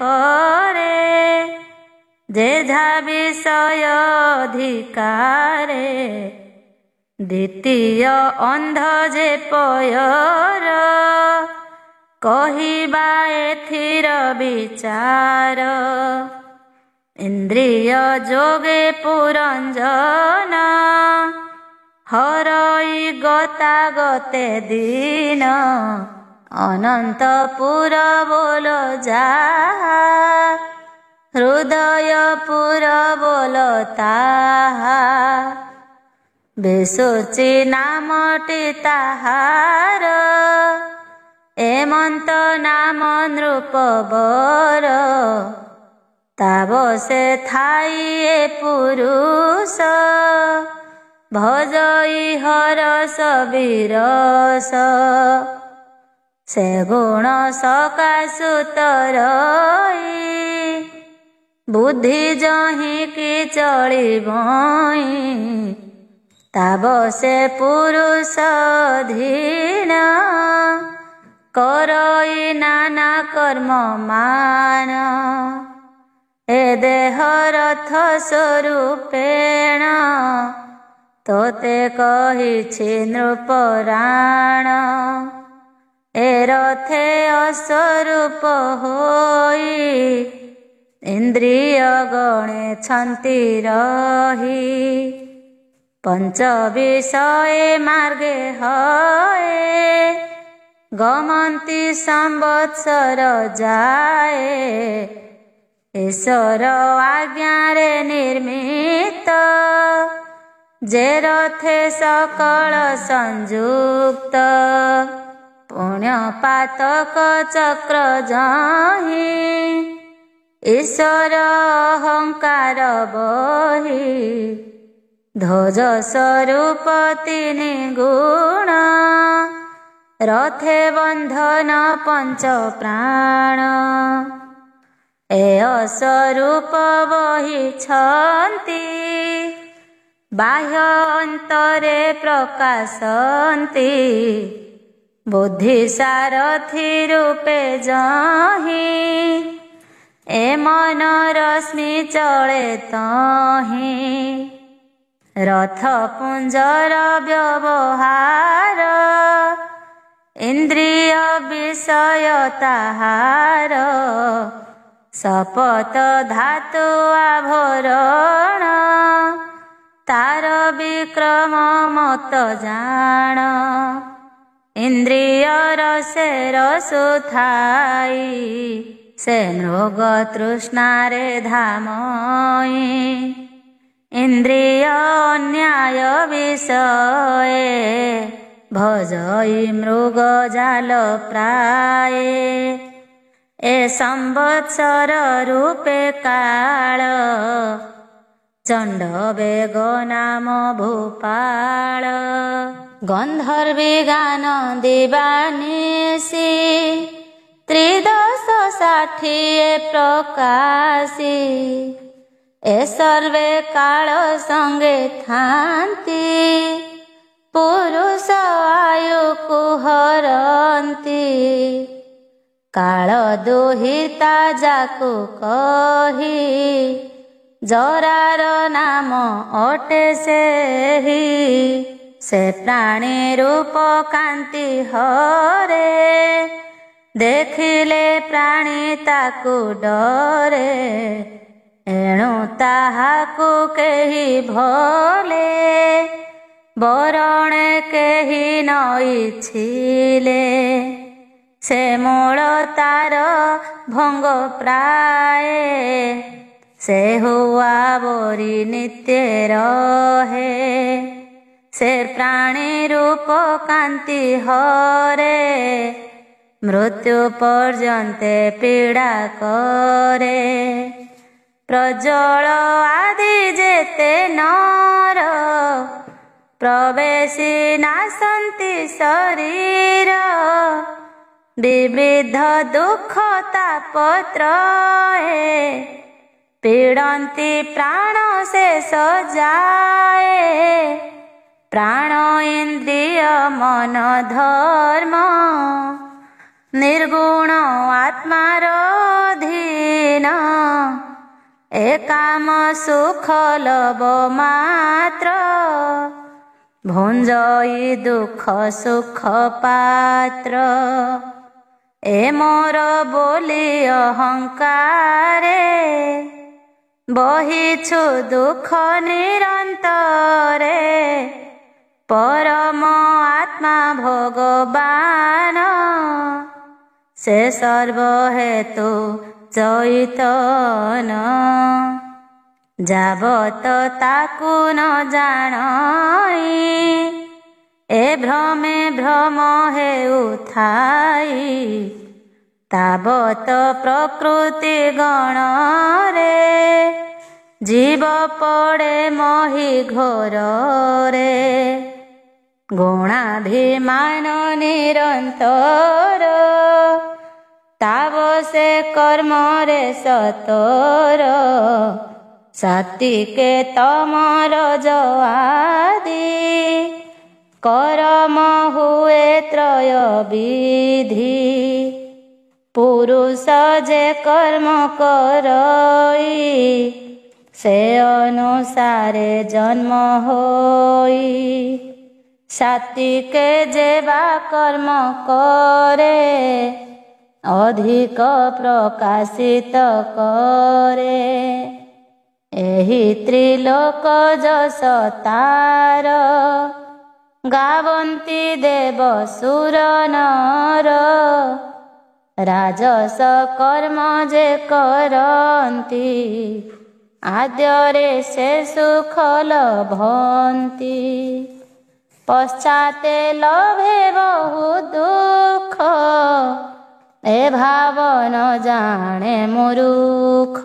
करे जेझा विषय अधिकारे द्वितीय अंध जे पयर कहिबा एथिर विचार इंद्रिय जोगे पुरंजन हरई गता गते दिन अनंतपुर बोल जाहा हृदयपुर बोल ताहा बेसुची नामटी ताहार एमंत नाम नृप बर ତାବସେ ଥାଇ ଏ ପୁରୁଷ ଭଜଇ ହରସ ବିରସ ସେ ଗୁଣ ସକାଶୁ ତରଇ ବୁଦ୍ଧି ଯହିଁକି ଚଳିବଇଁ ତାବସେ ପୁରୁଷ ଧୀନ କରଇ ନାନା କର୍ମ ମାନ ଏ ଦେହ ରଥ ସ୍ୱରୂପେଣ ତୋତେ କହିଛି ନୃପରାଣ ଏ ରଥେ ଅସ୍ୱରୂପ ହୋଇ ଇନ୍ଦ୍ରିୟ ଗଣେଛନ୍ତି ରହି ପଞ୍ଚ ବିଷୟ ମାର୍ଗେ ହଏ ଗମନ୍ତି ସମ୍ବତ୍ସର ଯାଏ ଈଶ୍ୱର ଆଜ୍ଞାରେ ନିର୍ମିତ ଯେ ରଥେ ସକଳ ସଂଯୁକ୍ତ ପୁଣ୍ୟ ପାତକ ଚକ୍ର ଯହିଁ ଈଶ୍ୱର ଅହଙ୍କାର ବହି ଧ୍ୱଜ ସ୍ୱରୂପ ତିନି ଗୁଣ ରଥେ ବନ୍ଧନ ପଞ୍ଚ ପ୍ରାଣ ଏ ଅସ୍ୱରୂପ ବହିଛନ୍ତି ବାହ୍ୟ ଅନ୍ତରେ ପ୍ରକାଶନ୍ତି ବୁଦ୍ଧି ସାରଥି ରୂପେ ଯହିଁ ଏ ମନ ରଶ୍ମି ଚଳେ ତହିଁ ରଥ ପୁଞ୍ଜର ବ୍ୟବହାର ଇନ୍ଦ୍ରିୟ ବିଷୟ ତାହାର ଶପଥ ଧାତୁ ଆଭରଣ ତାର ବିକ୍ରମ ମତ ଜାଣ ଇନ୍ଦ୍ରିୟର ସେ ରସୁଥାଇ ସେ ମୃଗ ତୃଷ୍ଣାରେ ଧାମଇ ଇନ୍ଦ୍ରିୟ ଅନ୍ୟାୟ ବିଷୟ ଭଜଇ ମୃଗ ଜାଲ ପ୍ରାୟ ଏ ସମ୍ବତ୍ସର ରୂପେ କାଳ ଚଣ୍ଡ ବେଗ ନାମ ଭୂପାଳ ଗନ୍ଧର୍ବି ଗାନ ଦିବାନିଶି ତ୍ରିଦଶ 60 ପ୍ରକାଶୀ ଏ ସର୍ବେ କାଳ ସଙ୍ଗେ ଥାନ୍ତି ପୁରୁଷ ଆୟୁକୁ ହରନ୍ତି କାଳ ଦୁହିତା ଯାକୁ କହି ଜରାର ନାମ ଅଟେ ସେହି ସେ ପ୍ରାଣୀ ରୂପ କାନ୍ତି ହରେ ଦେଖିଲେ ପ୍ରାଣୀ ତାକୁ ଡରେ ଏଣୁ ତାହାକୁ କେହି ଭଲେ ବରଣେ କେହି ନଇଥିଲେ ସେ ମୂଳ ତାର ଭଙ୍ଗ ପ୍ରାୟ ସେ ହୁଆ ବୋରି ନିତ୍ୟ ରହେ ସେ ପ୍ରାଣୀ ରୂପ କାନ୍ତି ହରେ ମୃତ୍ୟୁ ପର୍ଯ୍ୟନ୍ତେ ପୀଡ଼ା କରେ ପ୍ରଜଳ ଆଦି ଯେତେ ନର ପ୍ରବେଶୀ ନାଶନ୍ତି ଶରୀର ବିବିଧ ଦୁଃଖ ତାପତ୍ରୟେ ପୀଡ଼ନ୍ତି ପ୍ରାଣ ଶେଷ ଯାଏ ପ୍ରାଣ ଇନ୍ଦ୍ରିୟ ମନ ଧର୍ମ ନିର୍ଗୁଣ ଆତ୍ମାର ଅଧୀନ ଏ କାମ ସୁଖ ଲୋଭ ମାତ୍ର ଭୁଞ୍ଜଇ ଦୁଃଖ ସୁଖ ପାତ୍ର ଏ ମୋର ବୋଲି ଅହଙ୍କାରେ ବହିଛୁ ଦୁଃଖ ନିରନ୍ତରେ ପରମ ଆତ୍ମା ଭଗବାନ ସେ ସର୍ବ ହେତୁ ଚୈତନ ଯାବତ ତାକୁ ନ ଜାଣଇ ଏ ଭ୍ରମେ ଭ୍ରମ ହେଉଥାଇ तावत प्रकृति गणरे जीव पड़े मोहि घोरे गुणाभिमान निरंतर ताव से कर्म रे सतर सात्विके तमर जआदि कर्म हुए त्रय विधि पुरुष जे कर्म करई से अनुसारे जन्म होई सात्विके जेबा कर्म करे अधिक प्रकाशित करे एहि त्रिलोक जस तार गावन्ति देव सुर नर राजस कर्म जे करन्ति आद्यरे से सुख लभन्ति पश्चाते लभे बहु दुख ए भाव न जाने मूर्ख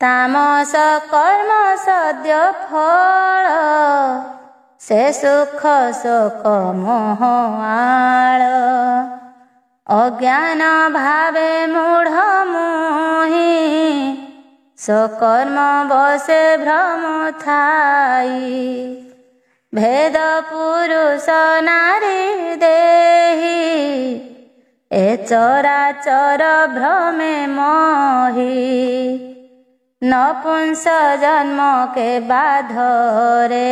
तामस कर्म सद्य फल से सुख शोक मोह आळ अज्ञान भावे मूढ़ मोहि स्वकर्म बसे भ्रम थाई भेद पुरुष नारी देहि ए चराचर भ्रमे मोहि नपुंस जन्म के बाधरे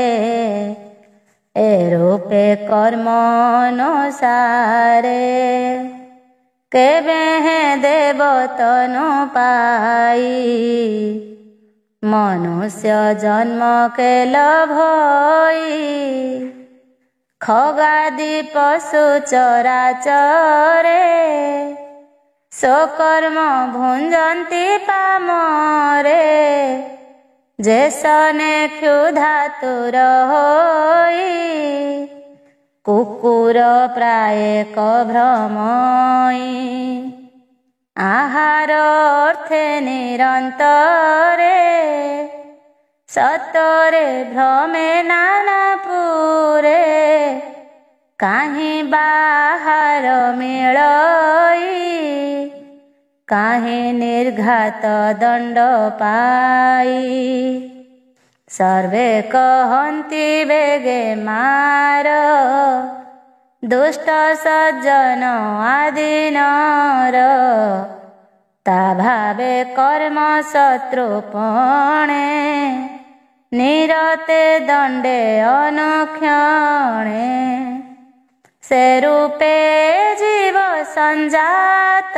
ए रूपे कर्म अनुसारे केबे हे देवतनु पाई मनुष्य जन्म के लभई खगादि पशु चराचरे स्वकर्म भुंजन्ति पामरे जैसने क्षुधातुर होई कुकुर प्राय भ्रमई आहार अर्थे निरंतरे सतरे भ्रमे नानापुरे काहीं बाहार मिलई काहीं निर्घात दंड पाई सर्वे कहन्ति वेगे मार दुष्ट सज्जन आदि नर ता भावे कर्म शत्रुपणे निरते दंडे अनुक्षणे से रूपे जीव संजात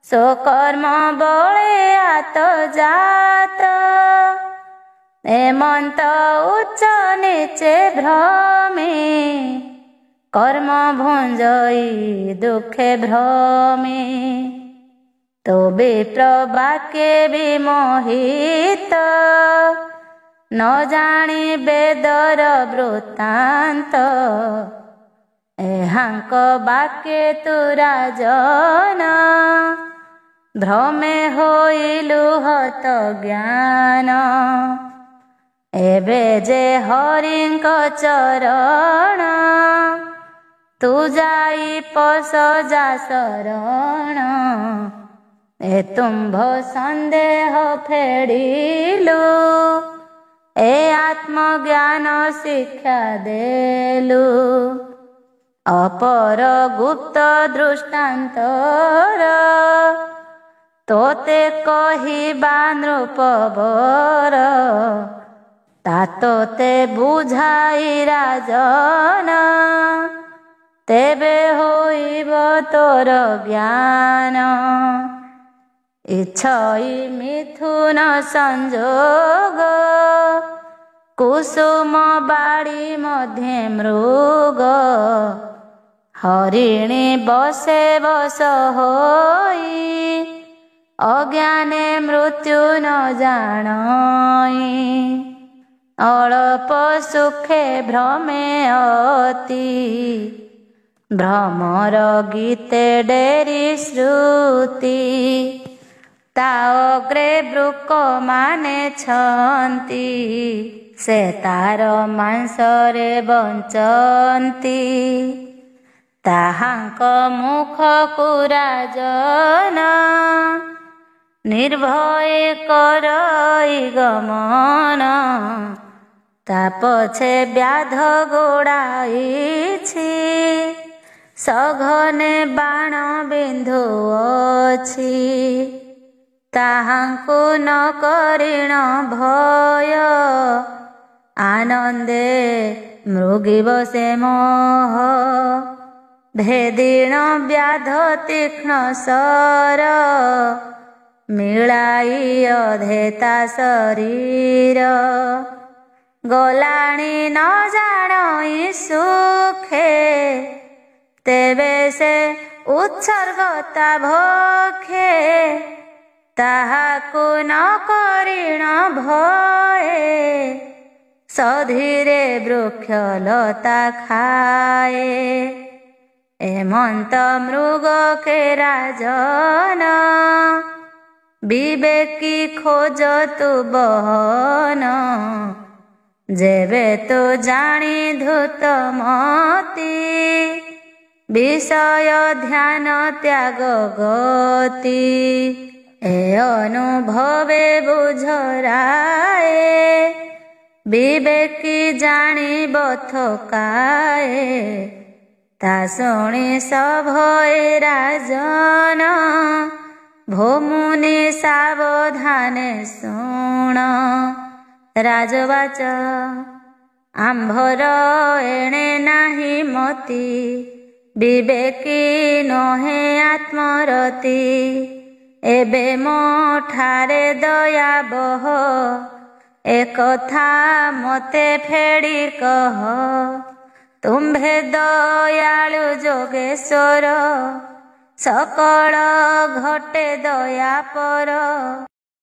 स्वकर्म बळे आत जात एमंत उच्च नीचे भ्रमे कर्म भुंजई दुखे भ्रमे तो विप्र वाक्ये विमोहित न जानी वेदर वृत्तांत एहांक वाक्ये तु राजन भ्रमे होइलु हत ज्ञान एबे जे हरिंक चरण तू जाई पस जा शरण ए तुम्भ संदेह फेडिलु ए आत्मज्ञान शिक्षा देलु अपर गुप्त दृष्टांतर तोते कहिबा नृपवर तातोते बुझाई राजन तेबे होइब तोर ज्ञान इच्छई मिथुन संजोग कुसुम बाड़ी मध्ये मृग हरिणी बसे बस होई अज्ञाने मृत्यु न जानई अल्प सुखे भ्रमे अति ভ্রমর গীতে ডেরি শ্রুতি তা ଅଗ୍ରେ ବୃକମାନେ ଛନ୍ତି ସେ ତାର ମାଂସରେ ବଞ୍ଚନ୍ତି ତାହାଙ୍କ ମୁଖକୁ ରାଜନ ନିର୍ଭୟ କରଇ ଗମନ ତା ପଛେ ବ୍ୟାଧ ଗୋଡ଼ାଇଛି ସଘନେ ବାଣ ବିନ୍ଧୁଅଛି ତାହାଙ୍କୁ ନ କରିଣ ଭୟ ଆନନ୍ଦେ ମୃଗିବ ସେ ମୋହ ଭେଦିଣ ବ୍ୟାଧ ତୀକ୍ଷ୍ଣ ସର ମିଳାଇ ଅଧେ ତା ଶରୀର ଗଲାଣି ନ ଜାଣଇ ସୁଖେ ତେବେ ସେ ଉତ୍ସର୍ଗତା ଭକ୍ଷେ ତାହାକୁ ନ କରିଣ ଭୟେ ସଧୀରେ ବୃକ୍ଷଲତା ଖାଏ ଏମନ୍ତ ମୃଗ କେ ରାଜନ ବିବେକୀ ଖୋଜ ତୁ ବହନ ଯେବେ ତୁ ଜାଣି ଧୂତ ମତି ବିଷୟ ଧ୍ୟାନ ତ୍ୟାଗ ଗତି ଏ ଅନୁଭବେ ବୁଝରାଏ ବିବେକୀ ଜାଣିବ ଥକାଏ ତା ଶୁଣି ସଭଏ ରାଜନ ଭୋମୁନି ସାବଧାନେ ଶୁଣ ରାଜବାଚ ଆମ୍ଭର ଏଣେ ନାହିଁ ମତି ବିବେକୀ ନୁହେଁ ଆତ୍ମରତି ଏବେ ମୋ ଠାରେ ଦୟାବହ ଏକଥା ମୋତେ ଫେଡ଼ି କହ ତୁମ୍ଭେ ଦୟାଳୁ ଯୋଗେଶ୍ୱର ସକଳ ଘଟେ ଦୟା ପର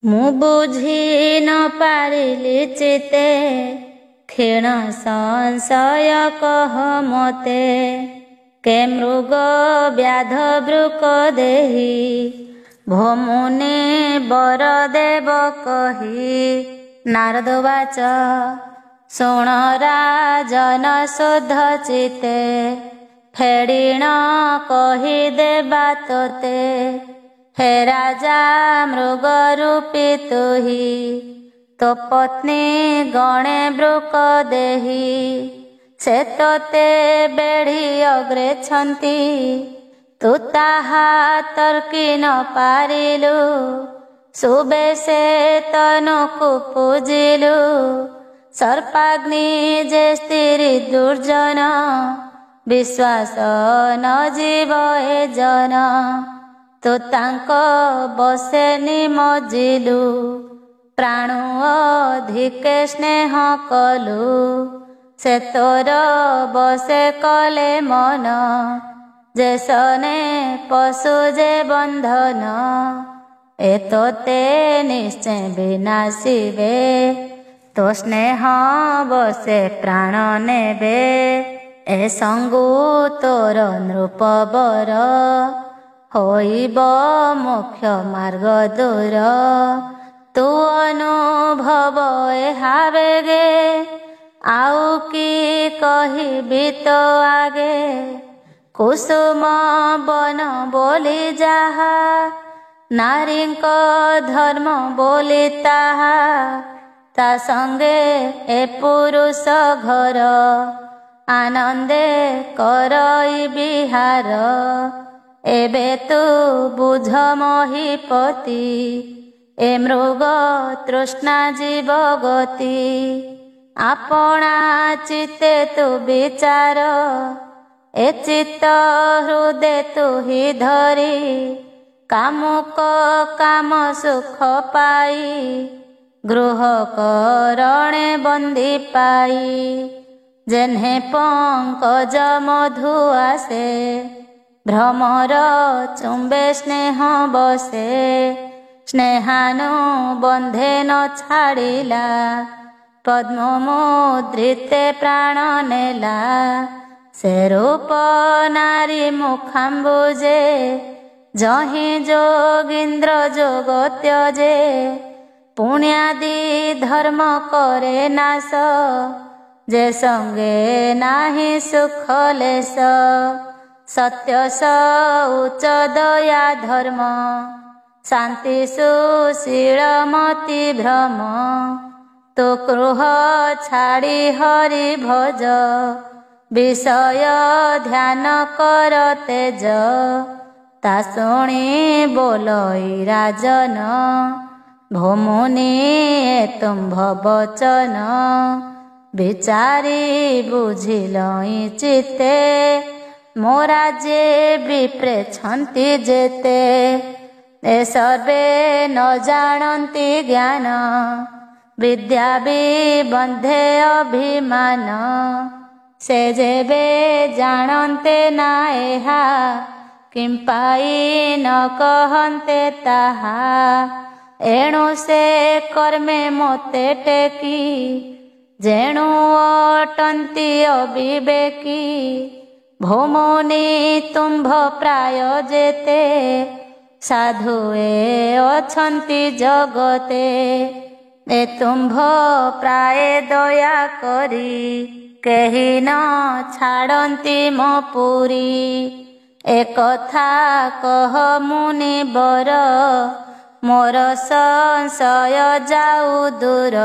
ମୁଁ ବୁଝି ନ ପାରିଲି ଚିତେ କ୍ଷୀଣ ସଂଶୟ କହ ମୋତେ କେ ମୃଗ ବ୍ୟାଧ ବୃକ ଦେହି ଭୋମୁନି ବର ଦେବ କହି ନାରଦ ବାଚ ଶୁଣ ରାଜନ ଶୁଦ୍ଧ ଚିତେ ଫେଡ଼ିଣ କହିଦେବା ତୋତେ ହେ ରାଜା ମୃଗ ରୂପୀ ତୁହି ତୋ ପତ୍ନୀ ଗଣେ ବୃକ ଦେହି ସେ ତୋତେ ବେଢ଼ି ଅଗ୍ରେଛନ୍ତି ତୁ ତାହା ତର୍କି ନ ପାରିଲୁ ସୁବେଶେ ତନୁକୁ ପୂଜିଲୁ ସର୍ପାଗ୍ନି ଯେ ସ୍ତ୍ରୀ ଦୁର୍ଜନ ବିଶ୍ୱାସ ନ ଯିବ ଏ ଜନ ତୁ ତାଙ୍କ ବସେ ନିମଜିଲୁ ପ୍ରାଣୁ ଅଧିକେ ସ୍ନେହ କଲୁ ସେ ତୋର ବସେ କଲେ ମନ ଯେ ସନେ ପଶୁ ଯେ ବନ୍ଧନ ଏ ତୋତେ ନିଶ୍ଚୟ ବିନାଶିବେ ତୋ ସ୍ନେହ ବସେ ପ୍ରାଣ ନେବେ ଏ ସଙ୍ଗୁ ତୋର ନୃପବର ହୋଇବ ମୋକ୍ଷ ମାର୍ଗ ଦୂର ତୁ ଅନୁଭବ ଏହା ବେଗେ ଆଉ କି କହିବି ତ ଆଗେ କୁସୁମ ବନ ବୋଲି ଯାହା ନାରୀଙ୍କ ଧର୍ମ ବୋଲି ତାହା ତା ସଙ୍ଗେ ଏ ପୁରୁଷ ଘର ଆନନ୍ଦେ କରଇ ବିହାର ଏବେ ତୁ ବୁଝ ମହିପତି ଏ ମୃଗ ତୃଷ୍ଣା ଜୀବ ଗତି ଆପଣା ଚିତେ ତୁ ବିଚାର ଏ ଚିତ୍ତ ହୃଦେ ତୁ ହି ଧରି କାମୁକ କାମ ସୁଖ ପାଇ ଗୃହ କରଣେ ବନ୍ଦୀ ପାଇ ଯେହ୍ନେ ପଙ୍କଜ ମଧୁ ଆସେ ଭ୍ରମର ଚୁମ୍ବେ ସ୍ନେହ ବସେ ସ୍ନେହାନୁ ବନ୍ଧେ ନ ଛାଡ଼ିଲା ପଦ୍ମ ମୁଦ୍ରିତେ ପ୍ରାଣ ନେଲା ସେ ରୂପ ନାରୀ ମୁଖାମ୍ବୁଜେ ଯହିଁ ଯୋଗୀନ୍ଦ୍ର ଯୋଗ ତ୍ୟଜେ ପୁଣ୍ୟାଦି ଧର୍ମ କରେ ନାଶ ଯେ ସଙ୍ଗେ ନାହିଁ ସୁଖ ଲେଶ ସତ୍ୟ ଉଚ୍ଚ ଦୟା ଧର୍ମ ଶାନ୍ତି ସୁଶୀଳମତି ଭ୍ରମ ତୁ ଗୃହ ଛାଡ଼ି ହରି ଭଜ ବିଷୟ ଧ୍ୟାନ କର ତେଜ ତା ଶୁଣି ବୋଲଇ ରାଜନ ଭୂମୁନି ତୁମ୍ଭ ବଚନ ବିଚାରି ବୁଝିଲଇ ଚିତେ ମୋ ରାଜେ ବିପ୍ରେଛନ୍ତି ଯେତେ ଏ ସର୍ବେ ନ ଜାଣନ୍ତି ଜ୍ଞାନ ବିଦ୍ୟା ବିବନ୍ଧେ ଅଭିମାନ ସେ ଯେବେ ଜାଣନ୍ତେ ନା ଏହା କିମ୍ପାଇ ନ କହନ୍ତେ ତାହା ଏଣୁ ସେ କର୍ମେ ମୋତେ ଟେକି ଯେଣୁ ଅଟନ୍ତି ଅବିବେକୀ ଭୂମୁନି ତୁମ୍ଭ ପ୍ରାୟ ଯେତେ ସାଧୁ ଏ ଅଛନ୍ତି ଜଗତେ ଏ ତୁମ୍ଭ ପ୍ରାୟ ଦୟା କରି କେହି ନ ଛାଡ଼ନ୍ତି ମୋ ପୁରୀ ଏ କଥା କହ ମୁନି ବର ମୋର ସଂଶୟ ଯାଉ ଦୂର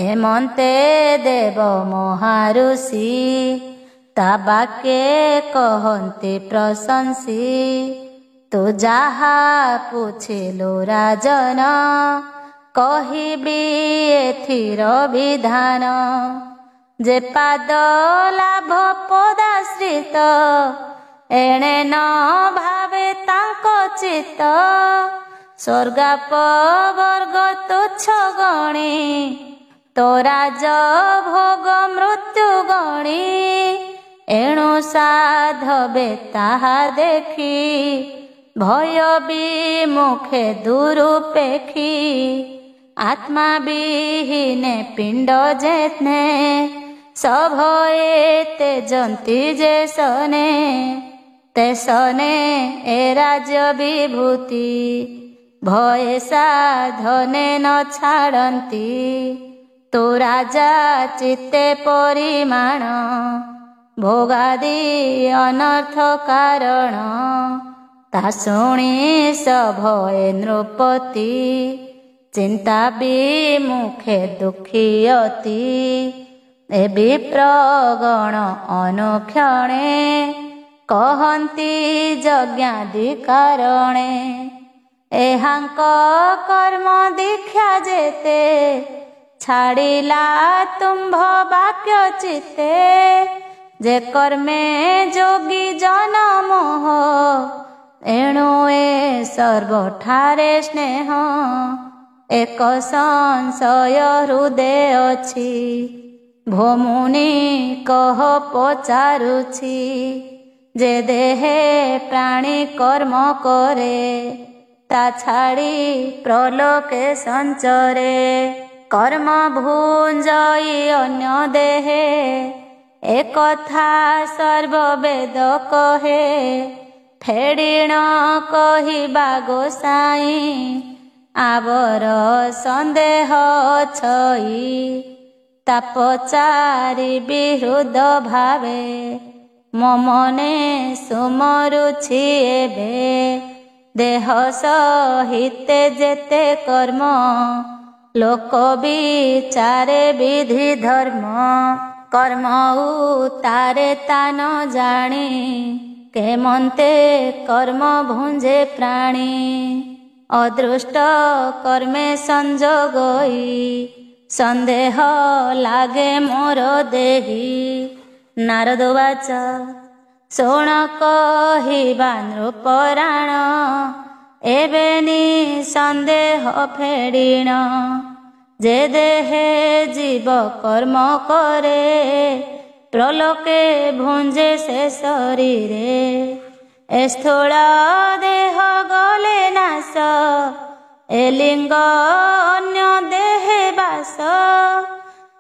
ଏମନ୍ତେ ଦେବ ମହାରୁଷି ତା ବାକ୍ୟେ କହନ୍ତି ପ୍ରଶଂସୀ ତୁ ଯାହା ପୁଛିଲୁ ରାଜନ କହିବି ଏଥିର ବିଧାନ ଯେ ପାଦ ଲାଭ ପଦାଶ୍ରିତ ଏଣେ ନ ଭାବେ ତାଙ୍କ ଚିତ୍ତ ସ୍ୱର୍ଗାପ ବର୍ଗ ତୁଚ୍ଛ ଗଣି ତୋ ରାଜ ଭୋଗ ମୃତ୍ୟୁ ଗଣି ଏଣୁ ସାଧବେ ତାହା ଦେଖି ଭୟ ବିମୁଖେ ଦୁରୁପେକ୍ଷୀ ଆତ୍ମା ବିହୀନେ ପିଣ୍ଡ ଯେତେ ସଭଏ ତେଜନ୍ତି ଯେ ସନେ ତେସନେ ଏ ରାଜ୍ୟ ବିଭୂତି ଭଏ ସାଧନେ ନ ଛାଡ଼ନ୍ତି ତୁ ରାଜା ଚିତ୍ତେ ପରିମାଣ ଭୋଗାଦି ଅନର୍ଥ କାରଣ ତା ଶୁଣି ସଭଏ ନୃପତି ଚିନ୍ତା ବିମୁଖେ ଦୁଃଖୀୟତି ଏ ବିପ୍ରଗଣ ଅନୁକ୍ଷଣେ କହନ୍ତି ଯଜ୍ଞାଦି କାରଣେ ଏହାଙ୍କ କର୍ମ ଦୀକ୍ଷା ଯେତେ ଛାଡ଼ିଲା ତୁମ୍ଭ ବାକ୍ୟ ଚିତେ ଯେ କର୍ମେ ଯୋଗୀ ଜନ ମୋହ ଏଣୁ ଏ ସର୍ବଠାରେ ସ୍ନେହ ଏକ ସଂଶୟ ହୃଦେ ଅଛି ଭୂମୁନି କହ ପଚାରୁଛି ଯେ ଦେହେ ପ୍ରାଣୀ କର୍ମ କରେ ତା ଛାଡ଼ି ପ୍ରଲୋକେ ସଞ୍ଚରେ କର୍ମ ଭୁଞ୍ଜଇ ଅନ୍ୟ ଦେହେ ଏକଥା ସର୍ବବେଦ କହେ ଫେଡ଼ିଣ କହିବା ଗୋସାଇଁ ଆବର ସନ୍ଦେହ ଛଇ ତା ପଚାରି ବିହୃଦ ଭାବେ ମୋ ମନେ ସୁମରୁଛି ଏବେ ଦେହ ସହିତେ ଯେତେ କର୍ମ ଲୋକ ବିଚାରେ ବିଧି ଧର୍ମ କର୍ମ ଉତାରେ ତା ନ ଜାଣି କେମନ୍ତେ କର୍ମ ଭୁଞ୍ଜେ ପ୍ରାଣୀ ଅଦୃଷ୍ଟ କର୍ମେ ସଂଯୋଗଇ ସନ୍ଦେହ ଲାଗେ ମୋର ଦେହି ନାରଦ ବାଚ ଶୁଣ କହିବା ନୃପରାଣ ଏବେ ନିଃସନ୍ଦେହ ଫେଡ଼ିଣ ଯେ ଦେହେ ଜୀବ କର୍ମ କରେ ପ୍ରଲୋକେ ଭୁଞ୍ଜେ ସେ ଶରୀରେ ଏ ସ୍ଥୂଳ ଦେହ ଗଲେ ନାଶ ଏ ଲିଙ୍ଗ ଅନ୍ୟ ଦେହେ ବାସ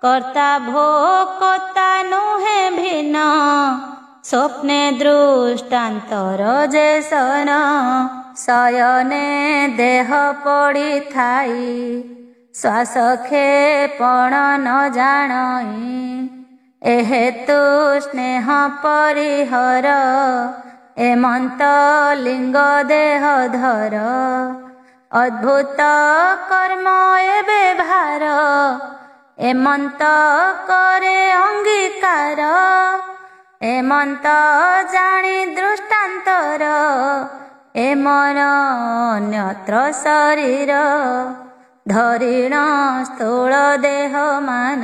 कर्ता भोक्ता नुहे भिन्न स्वप्ने दृष्टान्तर जे सन शयने देह पड़ी थाई श्वास क्षेपण न जाणई एहेतु स्नेह परिहर एमंत लिंग देह धर अद्भुत कर्म एबे भार एमंत करे अंगीकार एमंत जानी दृष्टान्तर एमन अन्यत्र शरीर धरिण स्थूल देह मान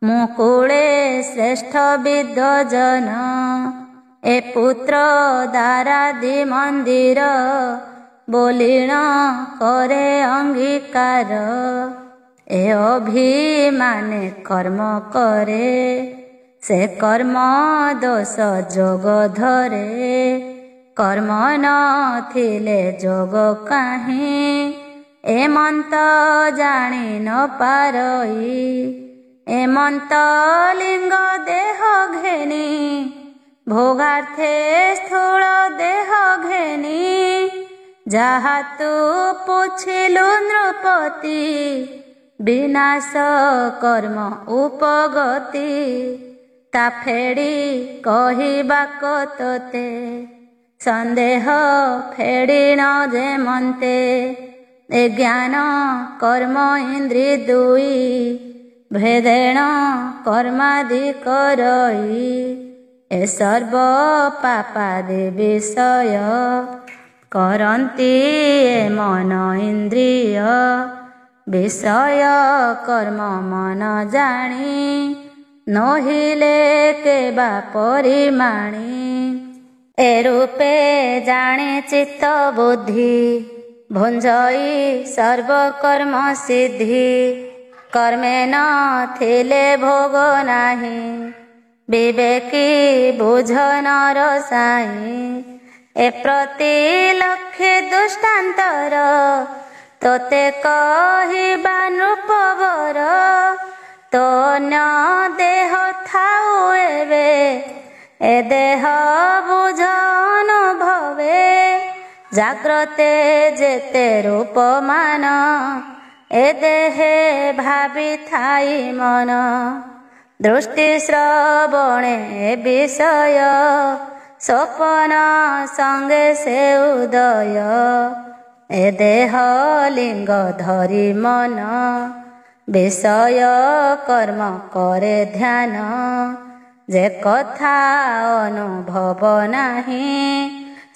मुकुळे श्रेष्ठ विद्वजन ए पुत्र दारादि मंदिर बोलिण करे अंगीकार ए अभिमाने कर्म करे से कर्म दोष जोग धरे कर्म न थिले जोग काहे एमंत जानी न पारई एमंत लिंग देह घेनी भोगार्थे स्थूल देह घेनी जहा तू पुछिलु नृपति विनाश कर्म उपगति ता फेड़ी कहिबाक तोते संदेह फेड़ी न जेमंते ए ज्ञान कर्म इंद्रि दुई भेदेण कर्मादि करई ए सर्व पापादि विषय करन्ति ए मन इंद्रिय विषय कर्म मन जानी नहिले केबा परिमाणी ए रूपे जाने चित्त बुद्धि भुंजई सर्व कर्म सिद्धि कर्मे न थिले भोग नाही विवेकी बुझ नर साई ए प्रति लक्ष्य दृष्टान्तर तोते कहिबा नृपवर तो न देह थाउ एबे ए देह बुझ अनुभवे जाग्रते जेते रूप मान ए देहे भावी थाई मन दृष्टि श्रवणे विषय स्वप्न संगे से उदय ए देह लिंग धरी मन विषय कर्म करे ध्यान जे कथा अनुभव नाही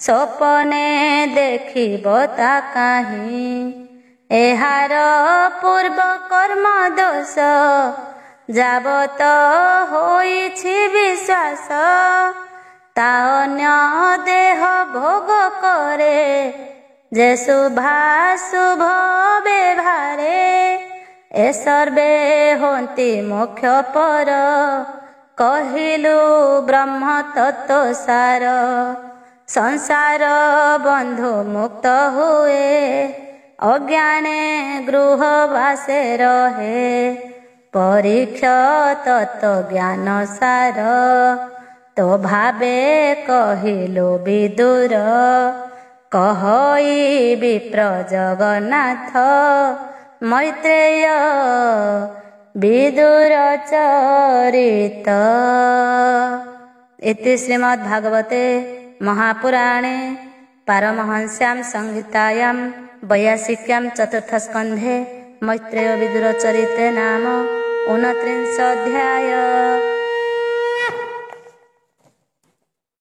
स्वप्ने देखिब ता काहि एहार पूर्व कर्म दोष जाबत होइछि विश्वास ता अन्य देह भोग करे जे शुभाशुभ व्यवहारे ए सर्वे होन्ति मोक्ष पर कहिलु ब्रह्म तत्व सार संसार बंधु मुक्त हुए अज्ञाने गृह वासे रहे परीक्षा तत्व ज्ञान सार तो भावे कहिलो विदुर कहई विप्र जगन्नाथ मैत्रेय विदुर चरित। इति श्रीमद्भागवते महापुराणे पारमहंस्यां संहितायां 82 चतुर्थस्कन्धे मैत्रेय विदुर चरिते नाम 29 अध्याय।